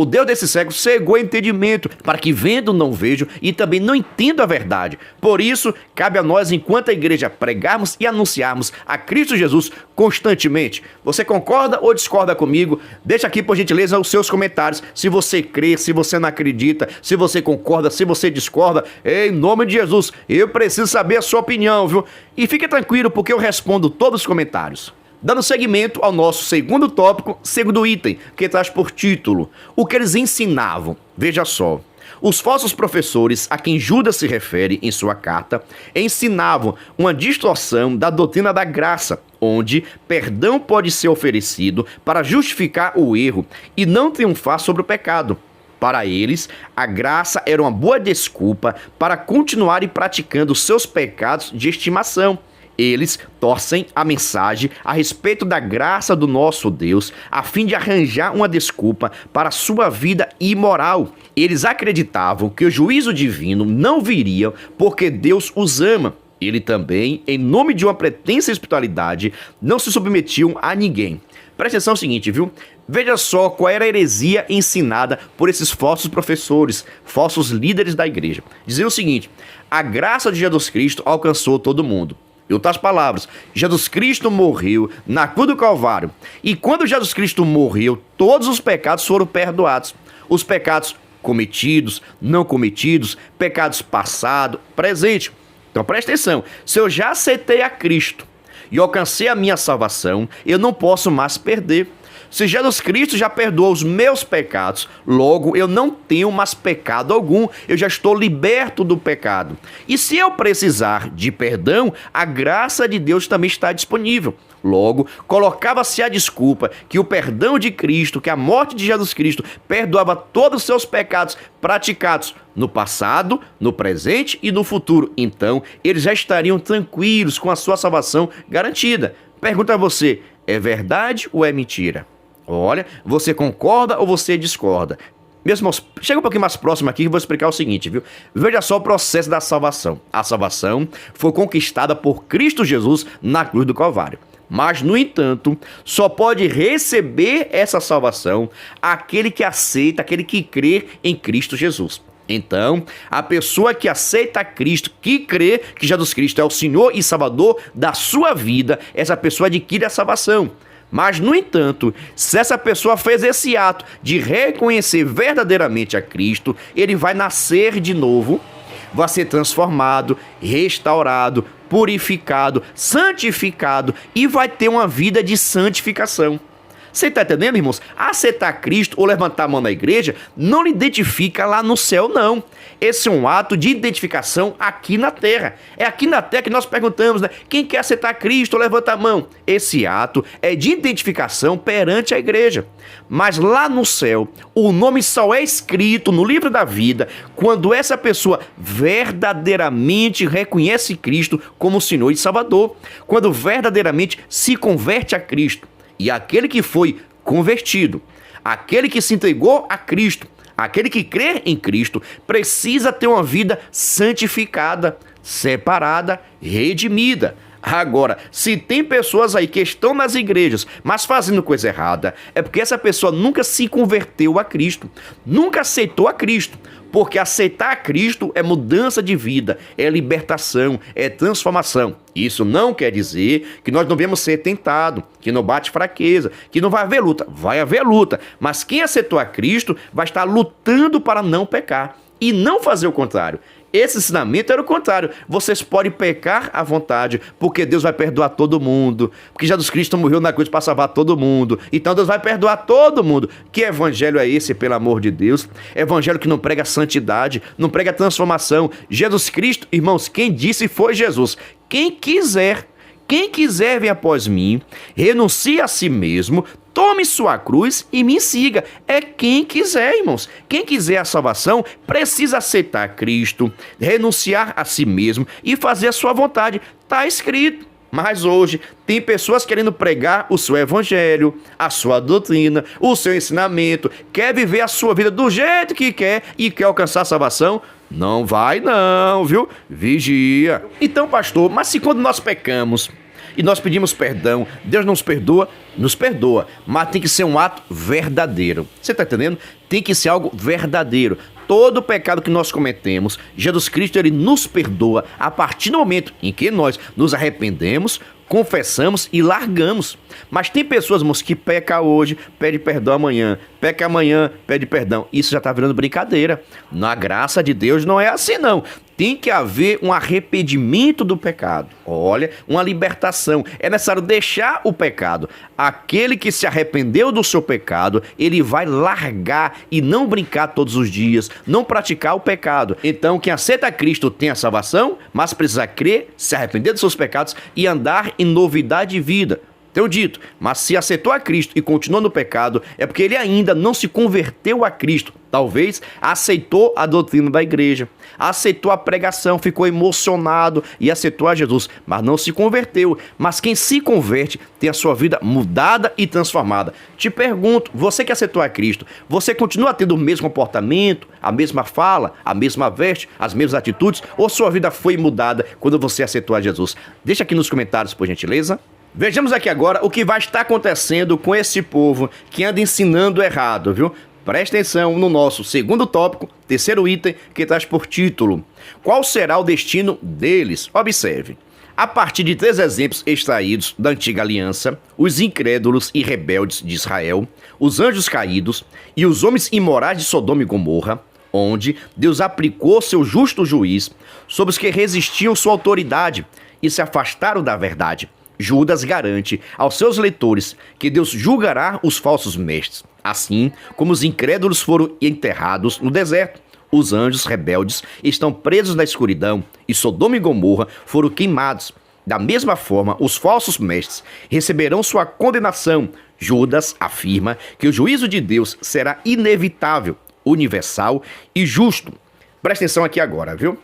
A: O Deus desse século cegou o entendimento, para que vendo não vejam e também não entendam a verdade. Por isso, cabe a nós, enquanto a igreja, pregarmos e anunciarmos a Cristo Jesus constantemente. Você concorda ou discorda comigo? Deixa aqui, por gentileza, os seus comentários. Se você crê, se você não acredita, se você concorda, se você discorda. Em nome de Jesus, eu preciso saber a sua opinião, viu? E fique tranquilo, porque eu respondo todos os comentários. Dando seguimento ao nosso segundo tópico, segundo item, que traz por título o que eles ensinavam. Veja só, os falsos professores a quem Judas se refere em sua carta ensinavam uma distorção da doutrina da graça, onde perdão pode ser oferecido para justificar o erro e não triunfar sobre o pecado. Para eles, a graça era uma boa desculpa para continuarem praticando seus pecados de estimação. Eles torcem a mensagem a respeito da graça do nosso Deus a fim de arranjar uma desculpa para sua vida imoral. Eles acreditavam que o juízo divino não viria porque Deus os ama. Ele também, em nome de uma pretensa espiritualidade, não se submetiam a ninguém. Presta atenção no seguinte, viu? Veja só qual era a heresia ensinada por esses falsos professores, falsos líderes da igreja. Diziam o seguinte: a graça de Jesus Cristo alcançou todo mundo. Em outras palavras, Jesus Cristo morreu na cruz do Calvário. E quando Jesus Cristo morreu, todos os pecados foram perdoados. Os pecados cometidos, não cometidos, pecados passado, presente. Então presta atenção, se eu já aceitei a Cristo e alcancei a minha salvação, eu não posso mais perder. Se Jesus Cristo já perdoou os meus pecados, logo eu não tenho mais pecado algum, eu já estou liberto do pecado. E se eu precisar de perdão, a graça de Deus também está disponível. Logo, colocava-se a desculpa que o perdão de Cristo, que a morte de Jesus Cristo perdoava todos os seus pecados praticados no passado, no presente e no futuro. Então, eles já estariam tranquilos com a sua salvação garantida. Pergunta a você, é verdade ou é mentira? Olha, você concorda ou você discorda? Meus irmãos, chega um pouquinho mais próximo aqui que eu vou explicar o seguinte, viu? Veja só o processo da salvação. A salvação foi conquistada por Cristo Jesus na cruz do Calvário. Mas, no entanto, só pode receber essa salvação aquele que aceita, aquele que crê em Cristo Jesus. Então, a pessoa que aceita Cristo, que crê que Jesus Cristo é o Senhor e Salvador da sua vida, essa pessoa adquire a salvação. Mas, no entanto, se essa pessoa fez esse ato de reconhecer verdadeiramente a Cristo, ele vai nascer de novo, vai ser transformado, restaurado, purificado, santificado e vai ter uma vida de santificação. Você está entendendo, irmãos? Aceitar Cristo ou levantar a mão na igreja não lhe identifica lá no céu, não. Esse é um ato de identificação aqui na terra. É aqui na terra que nós perguntamos, né? Quem quer aceitar Cristo, levanta a mão. Esse ato é de identificação perante a igreja. Mas lá no céu, o nome só é escrito no livro da vida quando essa pessoa verdadeiramente reconhece Cristo como Senhor e Salvador. Quando verdadeiramente se converte a Cristo. E aquele que foi convertido, aquele que se entregou a Cristo, aquele que crê em Cristo, precisa ter uma vida santificada, separada, redimida. Agora, se tem pessoas aí que estão nas igrejas, mas fazendo coisa errada, é porque essa pessoa nunca se converteu a Cristo, nunca aceitou a Cristo. Porque aceitar a Cristo é mudança de vida, é libertação, é transformação. Isso não quer dizer que nós não devemos ser tentados, que não bate fraqueza, que não vai haver luta. Vai haver luta, mas quem aceitou a Cristo vai estar lutando para não pecar e não fazer o contrário. Esse ensinamento era o contrário. Vocês podem pecar à vontade, porque Deus vai perdoar todo mundo. Porque Jesus Cristo morreu na cruz para salvar todo mundo. Então Deus vai perdoar todo mundo. Que evangelho é esse, pelo amor de Deus? Evangelho que não prega santidade, não prega transformação. Jesus Cristo, irmãos, quem disse foi Jesus. Quem quiser vem após mim, renuncie a si mesmo, tome sua cruz e me siga. É quem quiser, irmãos. Quem quiser a salvação precisa aceitar Cristo, renunciar a si mesmo e fazer a sua vontade. Está escrito. Mas hoje tem pessoas querendo pregar o seu evangelho, a sua doutrina, o seu ensinamento, quer viver a sua vida do jeito que quer e quer alcançar a salvação. Não vai não, viu? Vigia. Então, pastor, mas se quando nós pecamos e nós pedimos perdão, Deus nos perdoa, mas tem que ser um ato verdadeiro. Você está entendendo? Tem que ser algo verdadeiro. Todo pecado que nós cometemos, Jesus Cristo, ele nos perdoa a partir do momento em que nós nos arrependemos, confessamos e largamos. Mas tem pessoas, moço, que peca hoje, pede perdão amanhã, peca amanhã, pede perdão. Isso já está virando brincadeira. Na graça de Deus não é assim, não. Tem que haver um arrependimento do pecado. Olha, uma libertação. É necessário deixar o pecado. Aquele que se arrependeu do seu pecado, ele vai largar e não brincar todos os dias, não praticar o pecado. Então, quem aceita Cristo tem a salvação, mas precisa crer, se arrepender dos seus pecados e andar em novidade de vida. Tenho dito, mas se aceitou a Cristo e continuou no pecado, é porque ele ainda não se converteu a Cristo. Talvez aceitou a doutrina da igreja, aceitou a pregação, ficou emocionado e aceitou a Jesus, mas não se converteu. Mas quem se converte tem a sua vida mudada e transformada. Te pergunto, você que aceitou a Cristo, você continua tendo o mesmo comportamento, a mesma fala, a mesma veste, as mesmas atitudes, ou sua vida foi mudada quando você aceitou a Jesus? Deixa aqui nos comentários, por gentileza. Vejamos aqui agora o que vai estar acontecendo com esse povo que anda ensinando errado, viu? Preste atenção no nosso segundo tópico, terceiro item, que traz por título: qual será o destino deles? Observe. A partir de 3 exemplos extraídos da antiga aliança, os incrédulos e rebeldes de Israel, os anjos caídos e os homens imorais de Sodoma e Gomorra, onde Deus aplicou seu justo juiz sobre os que resistiam sua autoridade e se afastaram da verdade, Judas garante aos seus leitores que Deus julgará os falsos mestres, assim como os incrédulos foram enterrados no deserto. Os anjos rebeldes estão presos na escuridão e Sodoma e Gomorra foram queimados. Da mesma forma, os falsos mestres receberão sua condenação. Judas afirma que o juízo de Deus será inevitável, universal e justo. Presta atenção aqui agora, viu?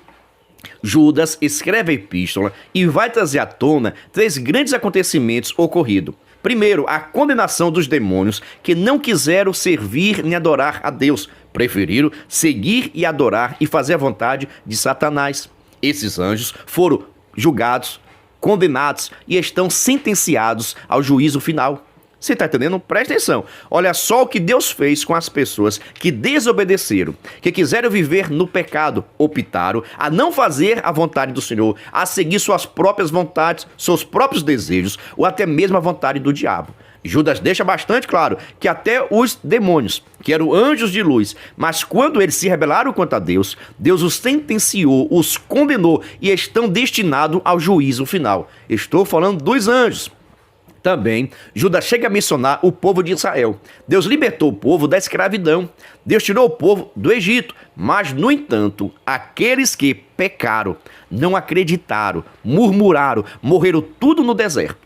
A: Judas escreve a epístola e vai trazer à tona 3 grandes acontecimentos ocorridos. Primeiro, a condenação dos demônios que não quiseram servir nem adorar a Deus, preferiram seguir e adorar e fazer a vontade de Satanás. Esses anjos foram julgados, condenados e estão sentenciados ao juízo final. Você está entendendo? Presta atenção. Olha só o que Deus fez com as pessoas que desobedeceram, que quiseram viver no pecado, optaram a não fazer a vontade do Senhor, a seguir suas próprias vontades, seus próprios desejos, ou até mesmo a vontade do diabo. Judas deixa bastante claro que até os demônios, que eram anjos de luz, mas quando eles se rebelaram contra Deus, Deus os sentenciou, os condenou e estão destinados ao juízo final. Estou falando dos anjos. Também, Judas chega a mencionar o povo de Israel. Deus libertou o povo da escravidão. Deus tirou o povo do Egito. Mas, no entanto, aqueles que pecaram, não acreditaram, murmuraram, morreram tudo no deserto.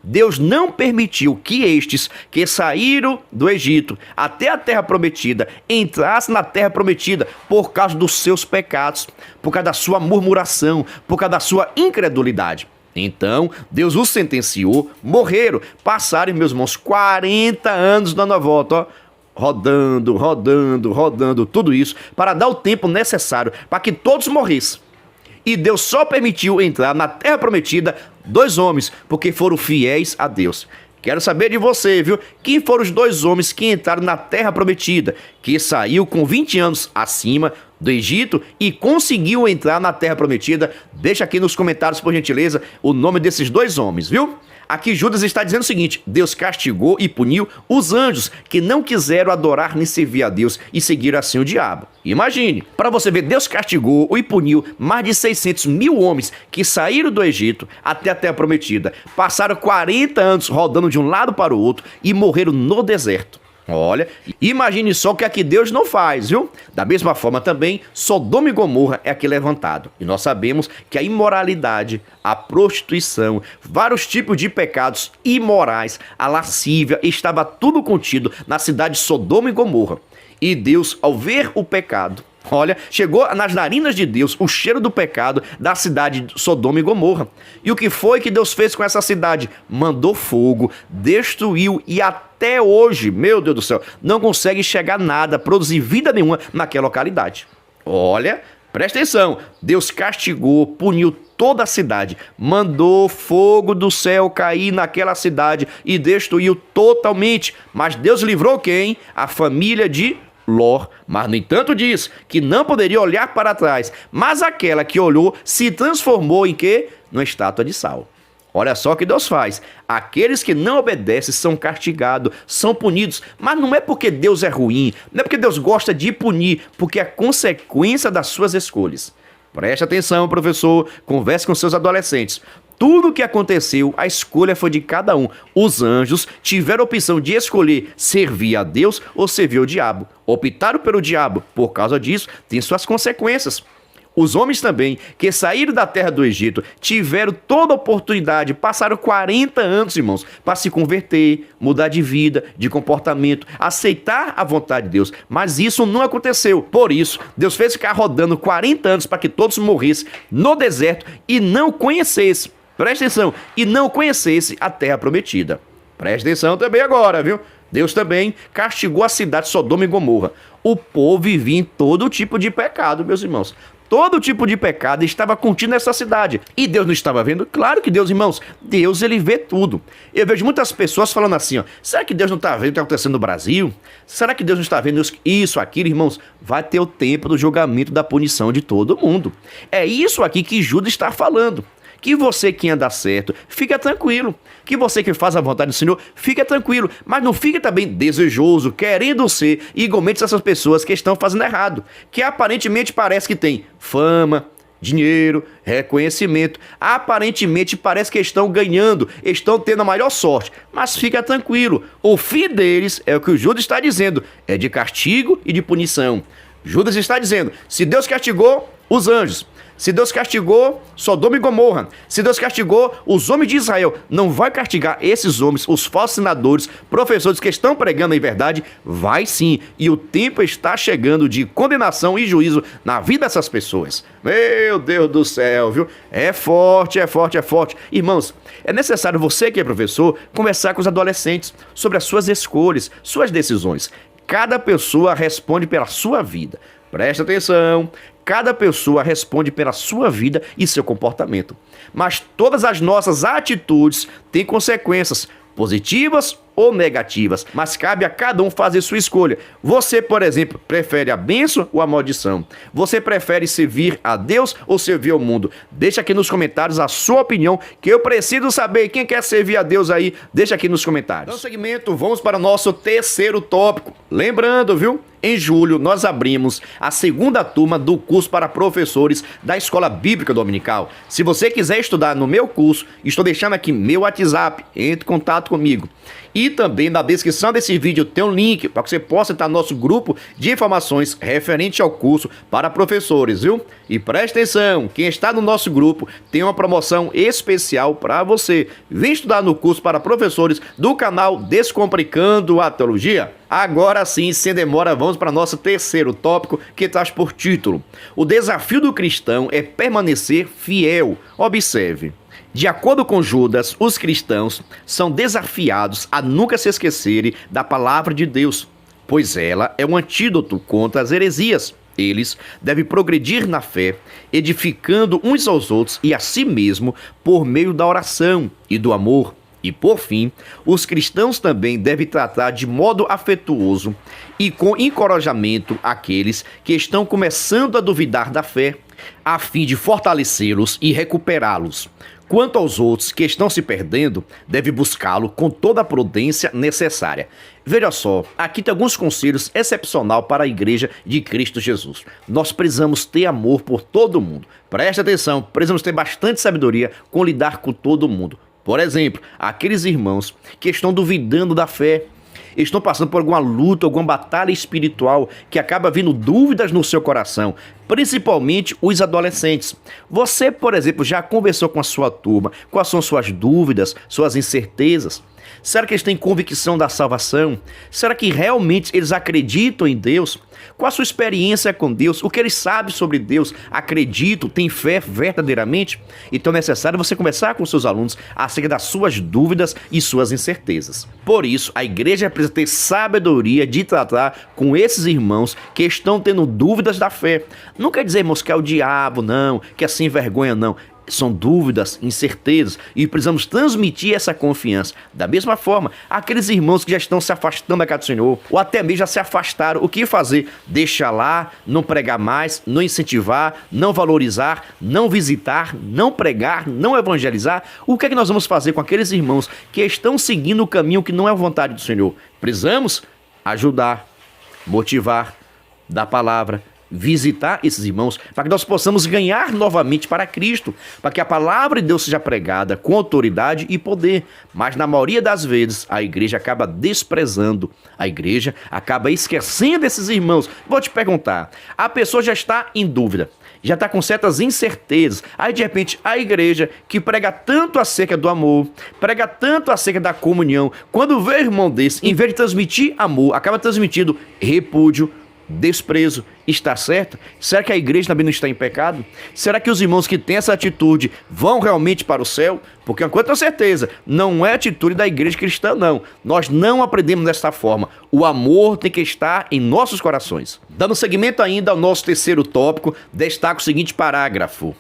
A: Deus não permitiu que estes que saíram do Egito até a terra prometida entrassem na terra prometida por causa dos seus pecados, por causa da sua murmuração, por causa da sua incredulidade. Então, Deus os sentenciou, morreram, passaram, meus irmãos, 40 anos dando a volta, ó, rodando, tudo isso, para dar o tempo necessário para que todos morressem. E Deus só permitiu entrar na terra prometida 2 homens, porque foram fiéis a Deus. Quero saber de você, viu? Quem foram os 2 homens que entraram na terra prometida, que saiu com 20 anos acima do Egito e conseguiu entrar na terra prometida? Deixa aqui nos comentários, por gentileza, o nome desses 2 homens, viu? Aqui Judas está dizendo o seguinte: Deus castigou e puniu os anjos que não quiseram adorar nem servir a Deus e seguiram assim o diabo. Imagine, para você ver, Deus castigou e puniu mais de 600 mil homens que saíram do Egito até a terra prometida, passaram 40 anos rodando de um lado para o outro e morreram no deserto. Olha, imagine só o que aqui Deus não faz, viu? Da mesma forma também, Sodoma e Gomorra é aqui levantado. E nós sabemos que a imoralidade, a prostituição, vários tipos de pecados imorais, a lascívia, estava tudo contido na cidade de Sodoma e Gomorra. E Deus, ao ver o pecado, Olha, chegou nas narinas de Deus o cheiro do pecado da cidade de Sodoma e Gomorra. E o que foi que Deus fez com essa cidade? Mandou fogo, destruiu e até hoje, meu Deus do céu, não consegue chegar nada, produzir vida nenhuma naquela localidade. Olha, presta atenção, Deus castigou, puniu toda a cidade, mandou fogo do céu cair naquela cidade e destruiu totalmente. Mas Deus livrou quem? A família de Ló, mas no entanto diz que não poderia olhar para trás, mas aquela que olhou se transformou em quê? Numa estátua de sal. Olha só o que Deus faz. Aqueles que não obedecem são castigados, são punidos. Mas não é porque Deus é ruim, não é porque Deus gosta de punir, porque é consequência das suas escolhas. Preste atenção, professor, converse com seus adolescentes. Tudo o que aconteceu, a escolha foi de cada um. Os anjos tiveram a opção de escolher servir a Deus ou servir ao diabo. Optaram pelo diabo. Por causa disso, tem suas consequências. Os homens também, que saíram da terra do Egito, tiveram toda a oportunidade, passaram 40 anos, irmãos, para se converter, mudar de vida, de comportamento, aceitar a vontade de Deus. Mas isso não aconteceu. Por isso, Deus fez ficar rodando 40 anos para que todos morressem no deserto e não conhecessem. Preste atenção, e não conhecesse a terra prometida. Preste atenção também agora, viu? Deus também castigou a cidade de Sodoma e Gomorra. O povo vivia em todo tipo de pecado, meus irmãos. Todo tipo de pecado estava contido nessa cidade. E Deus não estava vendo? Claro que Deus, irmãos, Deus, ele vê tudo. Eu vejo muitas pessoas falando assim, ó, será que Deus não está vendo o que está acontecendo no Brasil? Será que Deus não está vendo isso, aquilo, irmãos? Vai ter o tempo do julgamento, da punição de todo mundo. É isso aqui que Judas está falando. Que você que anda certo, fica tranquilo. Que você que faz a vontade do Senhor, fica tranquilo. Mas não fique também desejoso, querendo ser igualmente essas pessoas que estão fazendo errado. Que aparentemente parece que tem fama, dinheiro, reconhecimento. Aparentemente parece que estão ganhando, estão tendo a maior sorte. Mas fica tranquilo. O fim deles é o que o Judas está dizendo. É de castigo e de punição. Judas está dizendo, se Deus castigou os anjos, se Deus castigou Sodoma e Gomorra, se Deus castigou os homens de Israel, não vai castigar esses homens, os falsos ensinadores, professores que estão pregando a verdade? Vai sim, e o tempo está chegando de condenação e juízo na vida dessas pessoas. Meu Deus do céu, viu? É forte, é forte, é forte. Irmãos, é necessário você que é professor conversar com os adolescentes sobre as suas escolhas, suas decisões. Cada pessoa responde pela sua vida. Presta atenção. Cada pessoa responde pela sua vida e seu comportamento. Mas todas as nossas atitudes têm consequências, positivas ou negativas. Mas cabe a cada um fazer sua escolha. Você, por exemplo, prefere a bênção ou a maldição? Você prefere servir a Deus ou servir ao mundo? Deixa aqui nos comentários a sua opinião, que eu preciso saber. Quem quer servir a Deus aí, deixa aqui nos comentários. No segmento, vamos para o nosso terceiro tópico. Lembrando, viu? Em julho, nós abrimos a segunda turma do curso para professores da Escola Bíblica Dominical. Se você quiser estudar no meu curso, estou deixando aqui meu WhatsApp, entre em contato comigo. E também na descrição desse vídeo tem um link para que você possa entrar no nosso grupo de informações referente ao curso para professores, viu? E preste atenção, quem está no nosso grupo tem uma promoção especial para você. Vem estudar no curso para professores do canal Descomplicando a Teologia. Agora sim, sem demora, vamos para nosso terceiro tópico, que traz por título: o desafio do cristão é permanecer fiel. Observe. De acordo com Judas, os cristãos são desafiados a nunca se esquecerem da palavra de Deus, pois ela é um antídoto contra as heresias. Eles devem progredir na fé, edificando uns aos outros e a si mesmo por meio da oração e do amor. E, por fim, os cristãos também devem tratar de modo afetuoso e com encorajamento aqueles que estão começando a duvidar da fé, a fim de fortalecê-los e recuperá-los. Quanto aos outros que estão se perdendo, deve buscá-lo com toda a prudência necessária. Veja só, aqui tem alguns conselhos excepcionais para a Igreja de Cristo Jesus. Nós precisamos ter amor por todo mundo. Preste atenção, precisamos ter bastante sabedoria com lidar com todo mundo. Por exemplo, aqueles irmãos que estão duvidando da fé, estão passando por alguma luta, alguma batalha espiritual que acaba vindo dúvidas no seu coração, principalmente os adolescentes. Você, por exemplo, já conversou com a sua turma? Quais são suas dúvidas, suas incertezas? Será que eles têm convicção da salvação? Será que realmente eles acreditam em Deus? Qual a sua experiência com Deus? O que eles sabem sobre Deus? Acreditam? Têm fé verdadeiramente? Então é necessário você conversar com seus alunos acerca das suas dúvidas e suas incertezas. Por isso, a igreja precisa ter sabedoria de tratar com esses irmãos que estão tendo dúvidas da fé. Não quer dizer, irmãos, que é o diabo, não, que é sem vergonha, não. São dúvidas, incertezas, e precisamos transmitir essa confiança. Da mesma forma, aqueles irmãos que já estão se afastando da casa do Senhor, ou até mesmo já se afastaram, o que fazer? Deixar lá, não pregar mais, não incentivar, não valorizar, não visitar, não pregar, não evangelizar. O que é que nós vamos fazer com aqueles irmãos que estão seguindo o caminho que não é a vontade do Senhor? Precisamos ajudar, motivar, dar palavra, visitar esses irmãos, para que nós possamos ganhar novamente para Cristo, para que a palavra de Deus seja pregada com autoridade e poder. Mas na maioria das vezes a igreja acaba desprezando, a igreja acaba esquecendo esses irmãos. Vou te perguntar, a pessoa já está em dúvida, já está com certas incertezas, aí de repente a igreja que prega tanto acerca do amor, prega tanto acerca da comunhão, quando vê irmão desse, em vez de transmitir amor, acaba transmitindo repúdio, desprezo. Está certo? Será que a igreja também não está em pecado? Será que os irmãos que têm essa atitude vão realmente para o céu? Porque uma coisa eu tenho certeza, não é a atitude da igreja cristã, não. Nós não aprendemos desta forma. O amor tem que estar em nossos corações. Dando seguimento ainda ao nosso terceiro tópico, destaco o seguinte parágrafo: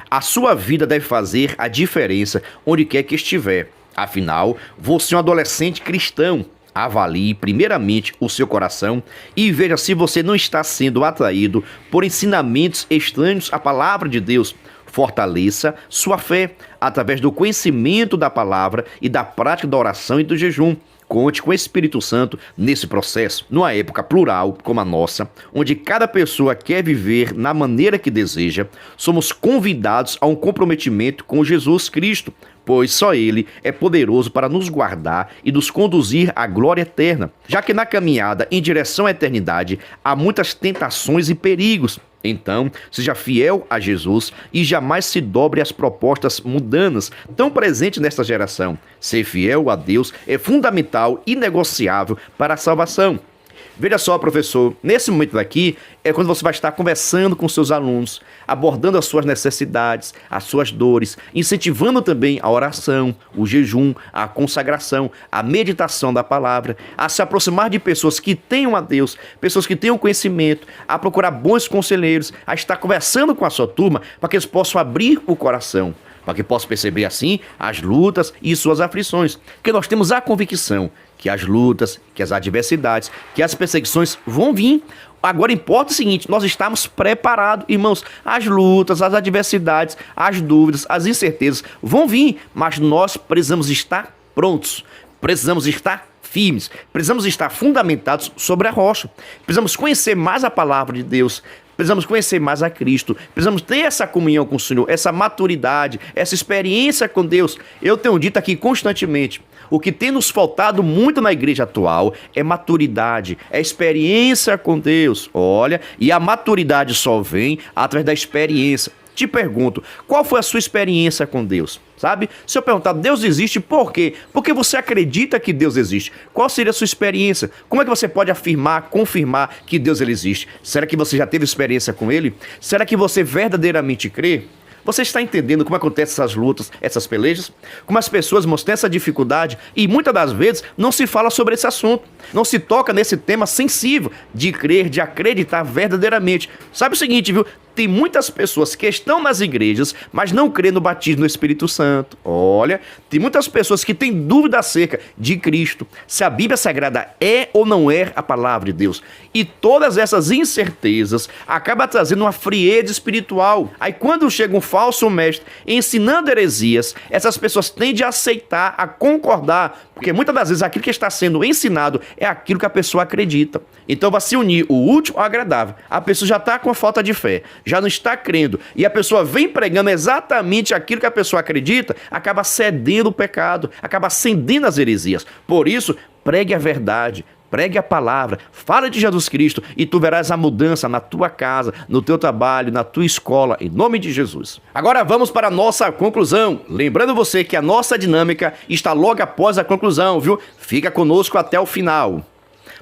A: a sua vida deve fazer a diferença onde quer que estiver. Afinal, você é um adolescente cristão. Avalie primeiramente o seu coração e veja se você não está sendo atraído por ensinamentos estranhos à palavra de Deus. Fortaleça sua fé através do conhecimento da palavra e da prática da oração e do jejum. Conte com o Espírito Santo nesse processo. Numa época plural como a nossa, onde cada pessoa quer viver na maneira que deseja, somos convidados a um comprometimento com Jesus Cristo, pois só Ele é poderoso para nos guardar e nos conduzir à glória eterna, já que na caminhada em direção à eternidade há muitas tentações e perigos. Então, seja fiel a Jesus e jamais se dobre às propostas mundanas tão presentes nesta geração. Ser fiel a Deus é fundamental e inegociável para a salvação. Veja só, professor, nesse momento daqui é quando você vai estar conversando com seus alunos, abordando as suas necessidades, as suas dores, incentivando também a oração, o jejum, a consagração, a meditação da palavra, a se aproximar de pessoas que tenham a Deus, pessoas que tenham conhecimento, a procurar bons conselheiros, a estar conversando com a sua turma para que eles possam abrir o coração, para que possam perceber assim as lutas e suas aflições, porque nós temos a convicção que as lutas, que as adversidades, que as perseguições vão vir. Agora importa o seguinte, nós estamos preparados, irmãos. As lutas, as adversidades, as dúvidas, as incertezas vão vir, mas nós precisamos estar prontos, precisamos estar firmes, precisamos estar fundamentados sobre a rocha, precisamos conhecer mais a palavra de Deus, precisamos conhecer mais a Cristo, precisamos ter essa comunhão com o Senhor, essa maturidade, essa experiência com Deus. Eu tenho dito aqui constantemente, o que tem nos faltado muito na igreja atual é maturidade, é experiência com Deus. Olha, e a maturidade só vem através da experiência. Te pergunto, qual foi a sua experiência com Deus? Sabe? Se eu perguntar, Deus existe por quê? Porque você acredita que Deus existe. Qual seria a sua experiência? Como é que você pode afirmar, confirmar que Deus ele existe? Será que você já teve experiência com Ele? Será que você verdadeiramente crê? Você está entendendo como acontecem essas lutas, essas pelejas? Como as pessoas mostram essa dificuldade e muitas das vezes não se fala sobre esse assunto. Não se toca nesse tema sensível de crer, de acreditar verdadeiramente. Sabe o seguinte, viu? Tem muitas pessoas que estão nas igrejas, mas não crêem no batismo no Espírito Santo. Olha, tem muitas pessoas que têm dúvida acerca de Cristo, se a Bíblia Sagrada é ou não é a palavra de Deus. E todas essas incertezas acabam trazendo uma frieza espiritual. Aí quando chega um falso mestre ensinando heresias, essas pessoas tendem a aceitar, a concordar. Porque muitas das vezes aquilo que está sendo ensinado é aquilo que a pessoa acredita. Então vai se unir o útil ao agradável. A pessoa já está com falta de fé, já não está crendo, e a pessoa vem pregando exatamente aquilo que a pessoa acredita, acaba cedendo o pecado, acaba acendendo as heresias. Por isso, pregue a verdade, pregue a palavra, fala de Jesus Cristo e tu verás a mudança na tua casa, no teu trabalho, na tua escola, em nome de Jesus. Agora vamos para a nossa conclusão. Lembrando você que a nossa dinâmica está logo após a conclusão, viu? Fica conosco até o final.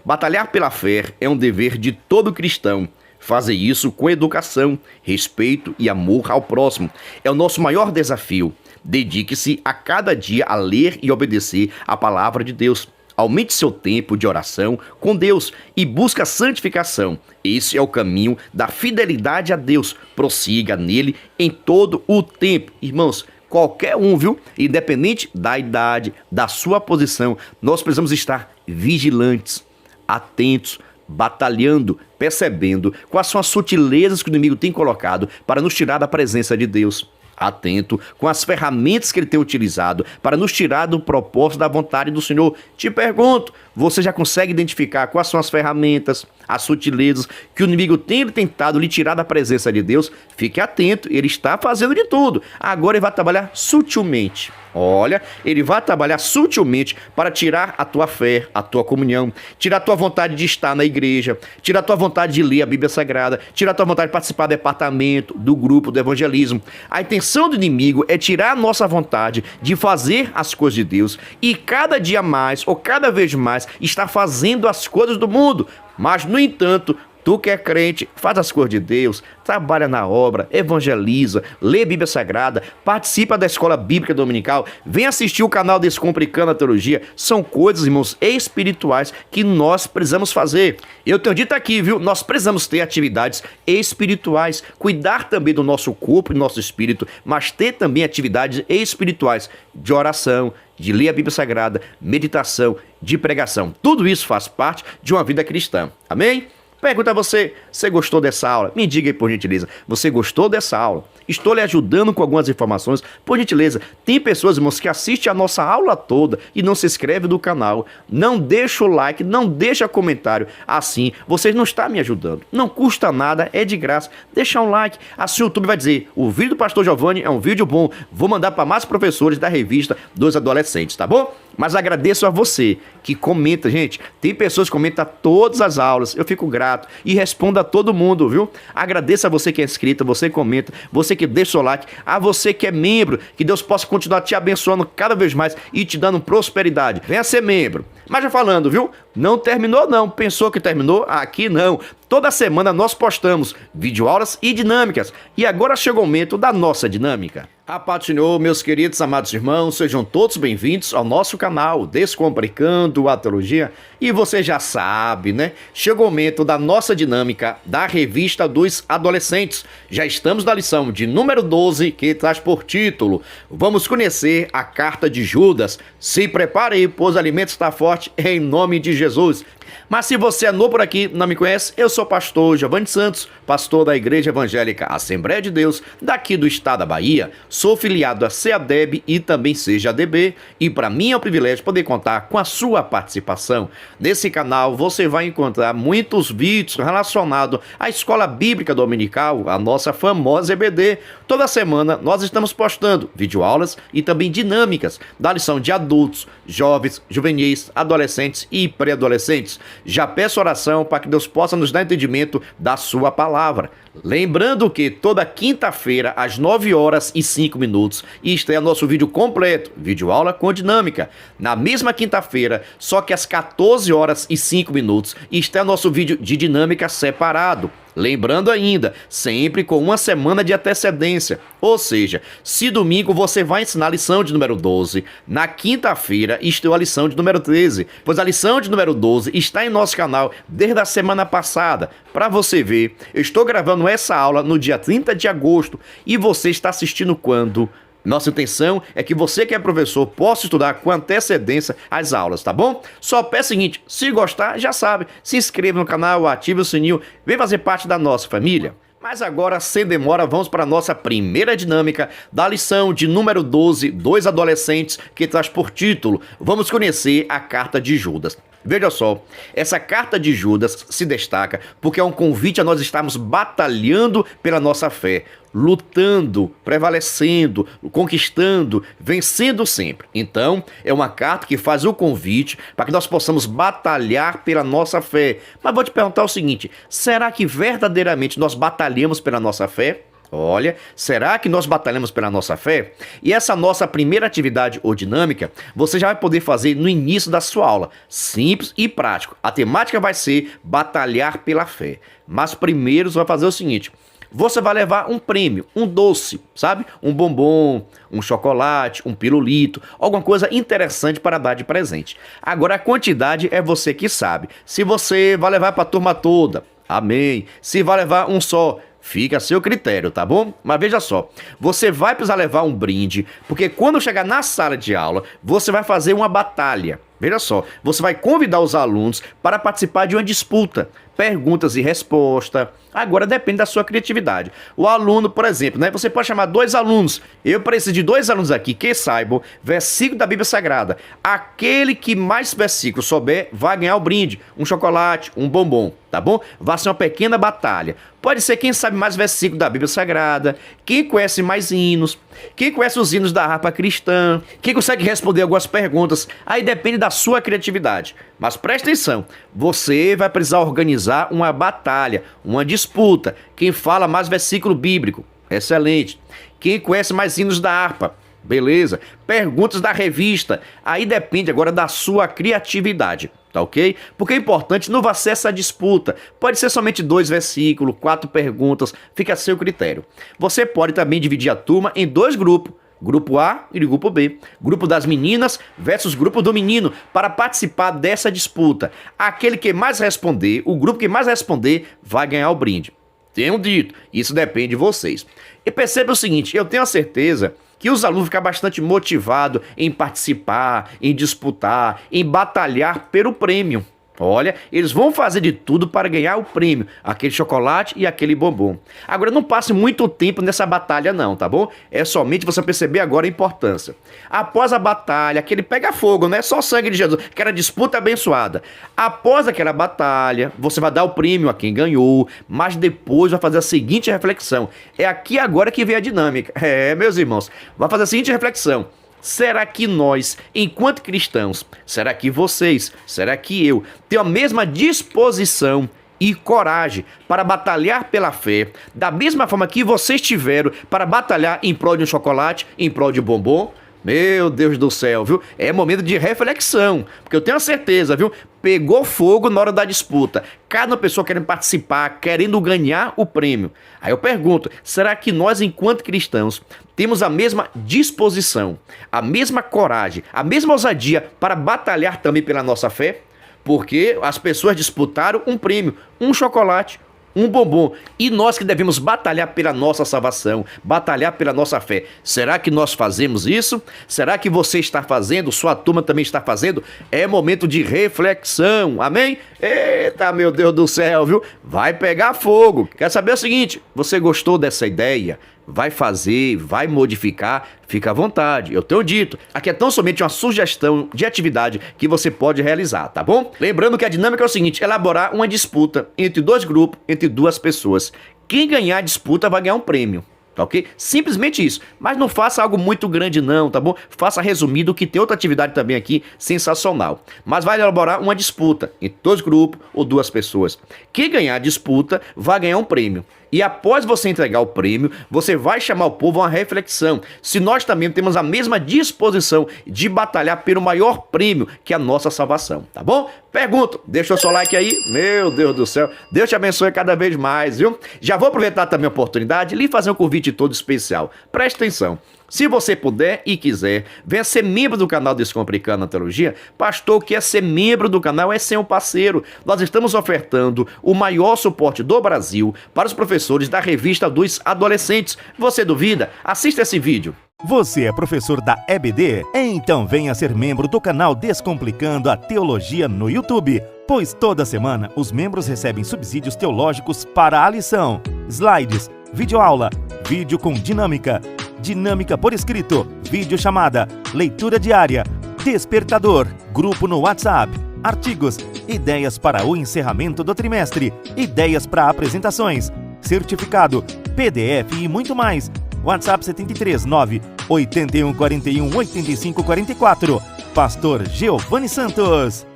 A: Batalhar pela fé é um dever de todo cristão. Fazer isso com educação, respeito e amor ao próximo é o nosso maior desafio. Dedique-se a cada dia a ler e obedecer a palavra de Deus. Aumente seu tempo de oração com Deus e busque a santificação. Esse é o caminho da fidelidade a Deus. Prossiga nele em todo o tempo. Irmãos, qualquer um, viu? Independente da idade, da sua posição, nós precisamos estar vigilantes, atentos, batalhando, percebendo quais são as sutilezas que o inimigo tem colocado para nos tirar da presença de Deus. Atento com as ferramentas que ele tem utilizado para nos tirar do propósito da vontade do Senhor. Te pergunto, você já consegue identificar quais são as ferramentas, as sutilezas que o inimigo tem tentado lhe tirar da presença de Deus? Fique atento, ele está fazendo de tudo. Agora ele vai trabalhar sutilmente. Olha, ele vai trabalhar sutilmente para tirar a tua fé, a tua comunhão, tirar a tua vontade de estar na igreja, tirar a tua vontade de ler a Bíblia Sagrada, tirar a tua vontade de participar do departamento, do grupo, do evangelismo. A intenção do inimigo é tirar a nossa vontade de fazer as coisas de Deus e cada dia mais, ou cada vez mais, estar fazendo as coisas do mundo. Mas, no entanto, tu que é crente, faz as coisas de Deus, trabalha na obra, evangeliza, lê a Bíblia Sagrada, participa da escola bíblica dominical, vem assistir o canal Descomplicando a Teologia. São coisas, irmãos, espirituais que nós precisamos fazer. Eu tenho dito aqui, viu? Nós precisamos ter atividades espirituais, cuidar também do nosso corpo e do nosso espírito, mas ter também atividades espirituais de oração, de ler a Bíblia Sagrada, meditação, de pregação. Tudo isso faz parte de uma vida cristã. Amém? Pergunta a você, você gostou dessa aula? Me diga aí, por gentileza, você gostou dessa aula? Estou lhe ajudando com algumas informações? Por gentileza, tem pessoas, irmãos, que assistem a nossa aula toda e não se inscrevem no canal, não deixa o like, não deixa comentário. Assim, vocês não estão me ajudando. Não custa nada, é de graça. Deixa um like. Assim o YouTube vai dizer, o vídeo do Pastor Giovanni é um vídeo bom. Vou mandar para mais professores da revista dos adolescentes, tá bom? Mas agradeço a você que comenta, gente. Tem pessoas que comentam todas as aulas. Eu fico grato e respondo a todo mundo, viu? Agradeço a você que é inscrito, você que comenta, você que deixa o like, a você que é membro. Que Deus possa continuar te abençoando cada vez mais e te dando prosperidade. Venha ser membro. Mas já falando, viu? Não terminou não. Pensou que terminou? Aqui não. Toda semana nós postamos videoaulas e dinâmicas. E agora chegou o momento da nossa dinâmica. A paz do Senhor, meus queridos amados irmãos, sejam todos bem-vindos ao nosso canal Descomplicando a Teologia. E você já sabe, né? Chegou o momento da nossa dinâmica da revista dos adolescentes. Já estamos na lição de número 12, que traz por título: Vamos conhecer a carta de Judas. Se prepare aí, pois o alimento está forte, em nome de Jesus. Mas se você é novo por aqui, não me conhece, eu sou o pastor Giovanni Santos, pastor da Igreja Evangélica Assembleia de Deus, daqui do estado da Bahia. Sou filiado a CEADEB e também CEADB, e para mim é um privilégio poder contar com a sua participação. Nesse canal você vai encontrar muitos vídeos relacionados à Escola Bíblica Dominical, a nossa famosa EBD. Toda semana nós estamos postando videoaulas e também dinâmicas da lição de adultos, jovens, juvenis, adolescentes e pré-adolescentes. Já peço oração para que Deus possa nos dar entendimento da sua palavra. Lembrando que toda quinta-feira, às 9h05, estreia nosso vídeo completo, videoaula com dinâmica. Na mesma quinta-feira, só que às 14h05, estreia nosso vídeo de dinâmica separado. Lembrando ainda, sempre com uma semana de antecedência. Ou seja, se domingo você vai ensinar a lição de número 12, na quinta-feira estreou a lição de número 13, pois a lição de número 12 está em nosso canal desde a semana passada. Para você ver, eu estou gravando essa aula no dia 30 de agosto e você está assistindo quando? Nossa intenção é que você que é professor possa estudar com antecedência as aulas, tá bom? Só peço o seguinte, se gostar, já sabe, se inscreva no canal, ative o sininho, vem fazer parte da nossa família. Mas agora, sem demora, vamos para a nossa primeira dinâmica da lição de número 12, dois adolescentes, que traz por título: vamos conhecer a carta de Judas. Veja só, essa carta de Judas se destaca porque é um convite a nós estarmos batalhando pela nossa fé, lutando, prevalecendo, conquistando, vencendo sempre. Então, é uma carta que faz o convite para que nós possamos batalhar pela nossa fé. Mas vou te perguntar o seguinte: será que verdadeiramente nós batalhamos pela nossa fé? Olha, será que nós batalhamos pela nossa fé? E essa nossa primeira atividade ou dinâmica, você já vai poder fazer no início da sua aula. Simples e prático. A temática vai ser batalhar pela fé. Mas primeiro você vai fazer o seguinte: você vai levar um prêmio, um doce, sabe? Um bombom, um chocolate, um pirulito, alguma coisa interessante para dar de presente. Agora a quantidade é você que sabe. Se você vai levar para a turma toda, amém. Se vai levar um só, fica a seu critério, tá bom? Mas veja só, você vai precisar levar um brinde, porque quando chegar na sala de aula, você vai fazer uma batalha. Veja só, você vai convidar os alunos para participar de uma disputa, perguntas e respostas. Agora depende da sua criatividade. O aluno, por exemplo, né? Você pode chamar dois alunos. Eu preciso de dois alunos aqui que saibam versículo da Bíblia Sagrada. Aquele que mais versículos souber vai ganhar o brinde, um chocolate, um bombom, tá bom? Vai ser uma pequena batalha. Pode ser quem sabe mais versículos da Bíblia Sagrada, quem conhece mais hinos, quem conhece os hinos da harpa cristã, quem consegue responder algumas perguntas. Aí depende da sua criatividade. Mas preste atenção, você vai precisar organizar uma batalha, uma disputa. Quem fala mais versículo bíblico, excelente. Quem conhece mais hinos da harpa, beleza. Perguntas da revista, aí depende agora da sua criatividade, tá ok? Porque é importante não vai ser essa disputa. Pode ser somente 2 versículos, 4 perguntas, fica a seu critério. Você pode também dividir a turma em 2 grupos. Grupo A e grupo B. Grupo das meninas versus grupo do menino, para participar dessa disputa. Aquele que mais responder, o grupo que mais responder, vai ganhar o brinde. Tenho dito, isso depende de vocês. E perceba o seguinte: eu tenho a certeza que os alunos ficam bastante motivados em participar, em disputar, em batalhar pelo prêmio. Olha, eles vão fazer de tudo para ganhar o prêmio, aquele chocolate e aquele bombom. Agora não passe muito tempo nessa batalha não, tá bom? É somente você perceber agora a importância. Após a batalha, aquele pega fogo, né? Só sangue de Jesus, aquela disputa abençoada. Após aquela batalha, você vai dar o prêmio a quem ganhou, mas depois vai fazer a seguinte reflexão. É aqui agora que vem a dinâmica. Meus irmãos, vai fazer a seguinte reflexão: será que nós, enquanto cristãos, será que vocês, será que eu, tenho a mesma disposição e coragem para batalhar pela fé, da mesma forma que vocês tiveram para batalhar em prol de um chocolate, em prol de um bombom? Meu Deus do céu, viu? É momento de reflexão, porque eu tenho a certeza, viu? Pegou fogo na hora da disputa. Cada pessoa querendo participar, querendo ganhar o prêmio. Aí eu pergunto, será que nós, enquanto cristãos, temos a mesma disposição, a mesma coragem, a mesma ousadia para batalhar também pela nossa fé? Porque as pessoas disputaram um prêmio, um chocolate, um bombom. E nós que devemos batalhar pela nossa salvação, batalhar pela nossa fé. Será que nós fazemos isso? Será que você está fazendo? Sua turma também está fazendo? É momento de reflexão, amém? Eita, meu Deus do céu, viu? Vai pegar fogo. Quer saber o seguinte? Você gostou dessa ideia? Vai fazer, vai modificar, fica à vontade. Eu tenho dito, aqui é tão somente uma sugestão de atividade que você pode realizar, tá bom? Lembrando que a dinâmica é o seguinte: elaborar uma disputa entre 2 grupos, entre 2 pessoas. Quem ganhar a disputa vai ganhar um prêmio. Tá ok? Simplesmente isso. Mas não faça algo muito grande não, tá bom? Faça resumido, que tem outra atividade também aqui sensacional. Mas vai elaborar uma disputa entre 2 grupos ou 2 pessoas. Quem ganhar a disputa vai ganhar um prêmio. E após você entregar o prêmio, você vai chamar o povo a uma reflexão. Se nós também temos a mesma disposição de batalhar pelo maior prêmio, que é a nossa salvação, tá bom? Pergunto, deixa o seu like aí. Meu Deus do céu, Deus te abençoe cada vez mais, viu? Já vou aproveitar também a oportunidade e lhe fazer um convite todo especial. Preste atenção. Se você puder e quiser, venha ser membro do canal Descomplicando a Teologia. Pastor, o que é ser membro do canal é ser um parceiro. Nós estamos ofertando o maior suporte do Brasil para os professores da revista dos adolescentes. Você duvida? Assista esse vídeo.
B: Você é professor da EBD? Então venha ser membro do canal Descomplicando a Teologia no YouTube, pois toda semana os membros recebem subsídios teológicos para a lição. slides, videoaula, vídeo com dinâmica, dinâmica por escrito, videochamada, leitura diária, despertador, grupo no WhatsApp, artigos, ideias para o encerramento do trimestre, ideias para apresentações, certificado, PDF e muito mais. WhatsApp 739 81 41 85 44. Pastor Giovanni Santos.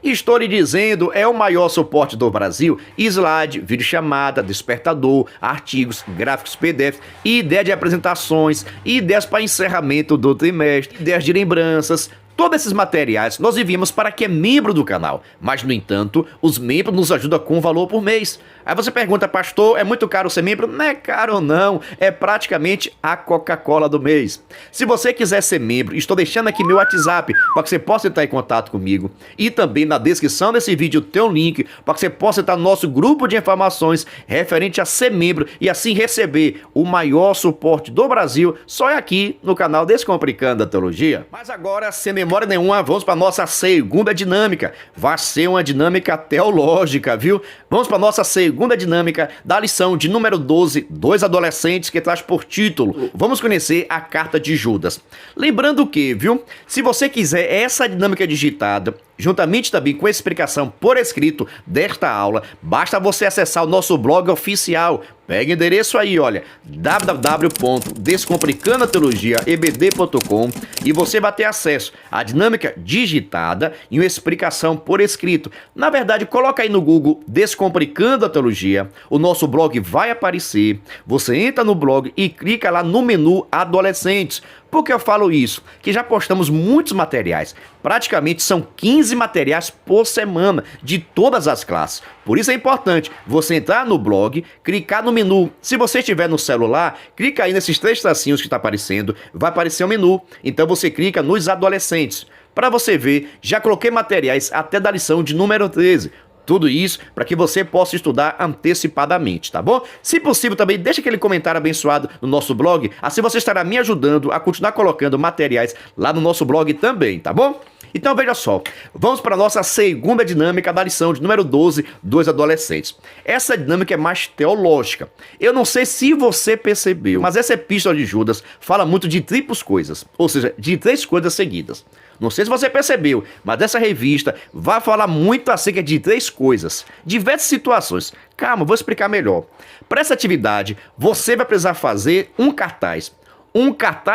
A: Estou lhe dizendo, é o maior suporte do Brasil. Slide, videochamada, despertador, artigos, gráficos PDF, ideia de apresentações, ideias para encerramento do trimestre, ideias de lembranças. Todos esses materiais nós enviamos para quem é membro do canal, mas, no entanto, os membros nos ajudam com valor por mês. Aí você pergunta, pastor, é muito caro ser membro? Não é caro não, é praticamente a Coca-Cola do mês. Se você quiser ser membro, estou deixando aqui meu WhatsApp para que você possa entrar em contato comigo. E também na descrição desse vídeo tem um link para que você possa entrar no nosso grupo de informações referente a ser membro e assim receber o maior suporte do Brasil só é aqui no canal Descomplicando a Teologia. Mas agora, sem memória nenhuma, vamos para a nossa segunda dinâmica. Vai ser uma dinâmica teológica, viu? Vamos para a nossa segunda dinâmica da lição de número 12, dois adolescentes, que traz por título, vamos conhecer a carta de Judas. Lembrando que, viu, se você quiser essa dinâmica digitada, juntamente também com a explicação por escrito desta aula, basta você acessar o nosso blog oficial. Pega o endereço aí, olha, www.descomplicandoateologiaebd.com, e você vai ter acesso à dinâmica digitada e uma explicação por escrito. Na verdade, coloca aí no Google Descomplicando a Teologia, o nosso blog vai aparecer, você entra no blog e clica lá no menu Adolescentes. Por que eu falo isso? Que já postamos muitos materiais, praticamente são 15 materiais por semana, de todas as classes. Por isso é importante você entrar no blog, clicar no menu. Se você estiver no celular, clica aí nesses 3 tracinhos que está aparecendo, vai aparecer o menu. Então você clica nos adolescentes. Para você ver, já coloquei materiais até da lição de número 13. Tudo isso para que você possa estudar antecipadamente, tá bom? Se possível também, deixa aquele comentário abençoado no nosso blog, assim você estará me ajudando a continuar colocando materiais lá no nosso blog também, tá bom? Então veja só, vamos para a nossa segunda dinâmica da lição de número 12, dois adolescentes. Essa dinâmica é mais teológica. Eu não sei se você percebeu, mas essa epístola de Judas fala muito de triplas coisas, ou seja, de 3 coisas seguidas. Não sei se você percebeu, mas essa revista vai falar muito acerca de 3 coisas, diversas situações. Calma, vou explicar melhor. Para essa atividade, você vai precisar fazer um cartaz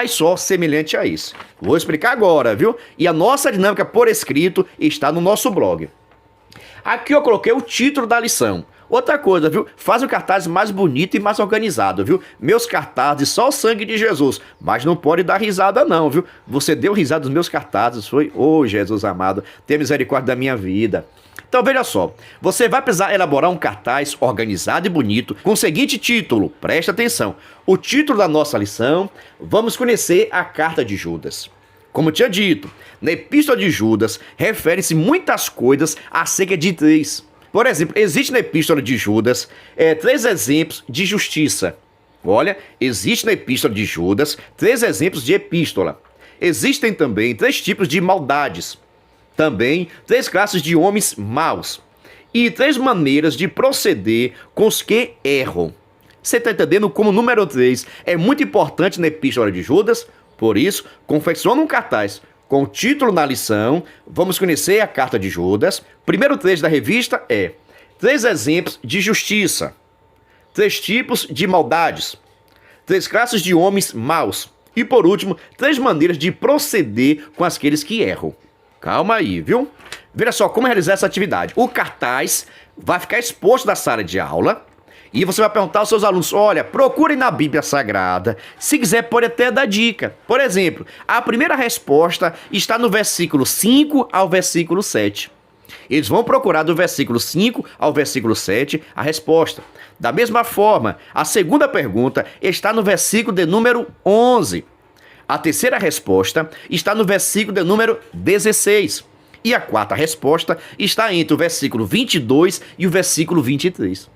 A: só semelhante a isso. Vou explicar agora, viu? E a nossa dinâmica por escrito está no nosso blog. Aqui eu coloquei o título da lição. Outra coisa, viu? Faz um cartaz mais bonito e mais organizado, viu? Meus cartazes, só o sangue de Jesus. Mas não pode dar risada não, viu? Você deu risada dos meus cartazes, foi? Ô, Jesus amado, tenha misericórdia da minha vida. Então veja só, você vai precisar elaborar um cartaz organizado e bonito com o seguinte título, preste atenção. O título da nossa lição, vamos conhecer a carta de Judas. Como tinha dito, na epístola de Judas refere-se muitas coisas acerca de 3. Por exemplo, existe na epístola de Judas 3 exemplos de justiça. Olha, existe na epístola de Judas 3 exemplos de epístola. Existem também 3 tipos de maldades. Também 3 classes de homens maus. E 3 maneiras de proceder com os que erram. Você está entendendo como o número 3 é muito importante na epístola de Judas? Por isso, confecciona um cartaz com o título na lição, vamos conhecer a carta de Judas. Primeiro trecho da revista é 3 exemplos de justiça, 3 tipos de maldades, 3 classes de homens maus e, por último, 3 maneiras de proceder com aqueles que erram. Calma aí, viu? Veja só como realizar essa atividade. O cartaz vai ficar exposto na sala de aula. E você vai perguntar aos seus alunos, olha, procurem na Bíblia Sagrada, se quiser pode até dar dica. Por exemplo, a primeira resposta está no versículo 5 ao versículo 7. Eles vão procurar do versículo 5 ao versículo 7 a resposta. Da mesma forma, a segunda pergunta está no versículo de número 11. A terceira resposta está no versículo de número 16. E a quarta resposta está entre o versículo 22 e o versículo 23.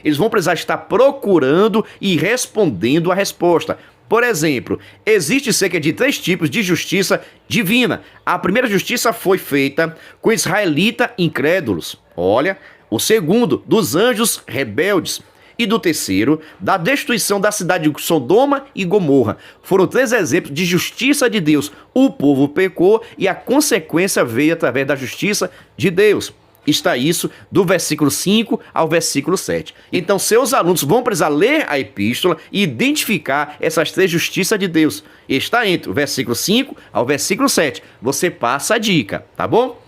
A: Eles vão precisar estar procurando e respondendo a resposta. Por exemplo, existe cerca de 3 tipos de justiça divina. A primeira justiça foi feita com israelitas incrédulos. Olha, o segundo, dos anjos rebeldes. E do terceiro, da destruição da cidade de Sodoma e Gomorra. Foram 3 exemplos de justiça de Deus. O povo pecou e a consequência veio através da justiça de Deus. Está isso do versículo 5 ao versículo 7. Então, seus alunos vão precisar ler a epístola e identificar essas 3 justiças de Deus. Está entre o versículo 5 ao versículo 7. Você passa a dica, tá bom?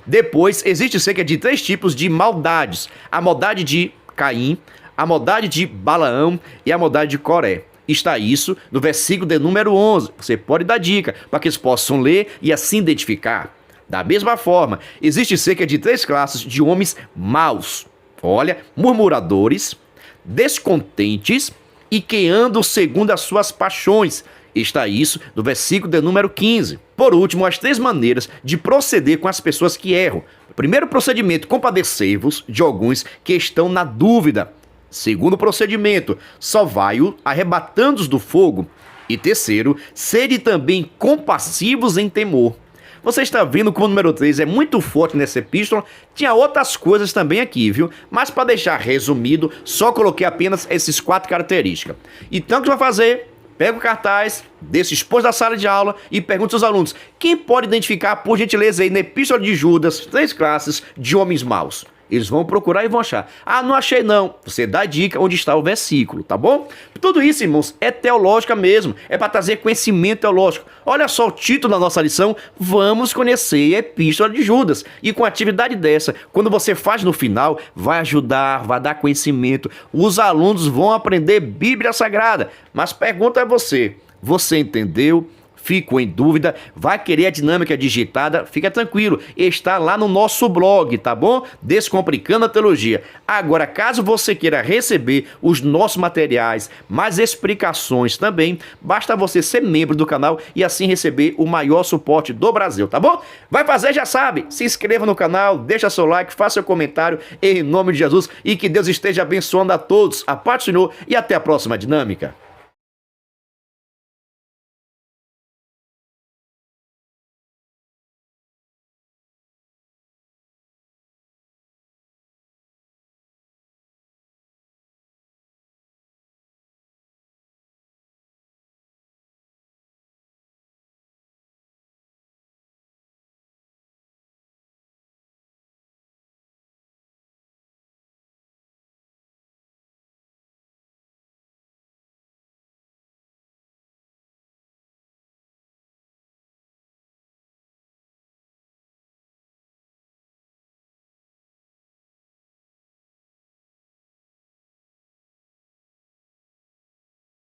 A: Depois, existe cerca de 3 tipos de maldades. A maldade de Caim, a maldade de Balaão e a maldade de Coré. Está isso no versículo de número 11. Você pode dar dica para que eles possam ler e assim identificar. Da mesma forma, existe cerca de 3 classes de homens maus. Olha, murmuradores, descontentes e que andam segundo as suas paixões. Está isso no versículo de número 15. Por último, as 3 maneiras de proceder com as pessoas que erram. Primeiro procedimento, compadecei-vos de alguns que estão na dúvida. Segundo procedimento, salvai-o arrebatando-os do fogo. E terceiro, sede também compassivos em temor. Você está vendo como o número 3 é muito forte nessa epístola? Tinha outras coisas também aqui, viu? Mas para deixar resumido, só coloquei apenas esses 4 características. Então o que você vai fazer? Pega o cartaz, deixa expor da sala de aula e pergunta aos alunos: quem pode identificar, por gentileza, aí na epístola de Judas, 3 classes de homens maus? Eles vão procurar e vão achar. Ah, não achei não. Você dá a dica onde está o versículo, tá bom? Tudo isso, irmãos, é teológica mesmo. É para trazer conhecimento teológico. Olha só o título da nossa lição. Vamos conhecer a Epístola de Judas. E com atividade dessa, quando você faz no final, vai ajudar, vai dar conhecimento. Os alunos vão aprender Bíblia Sagrada. Mas pergunta a você: você entendeu? Ficou em dúvida? Vai querer a dinâmica digitada? Fica tranquilo, está lá no nosso blog, tá bom? Descomplicando a Teologia. Agora, caso você queira receber os nossos materiais, mais explicações também, basta você ser membro do canal e assim receber o maior suporte do Brasil, tá bom? Vai fazer, já sabe, se inscreva no canal, deixa seu like, faça seu comentário em nome de Jesus e que Deus esteja abençoando a todos. A paz do Senhor e até a próxima dinâmica.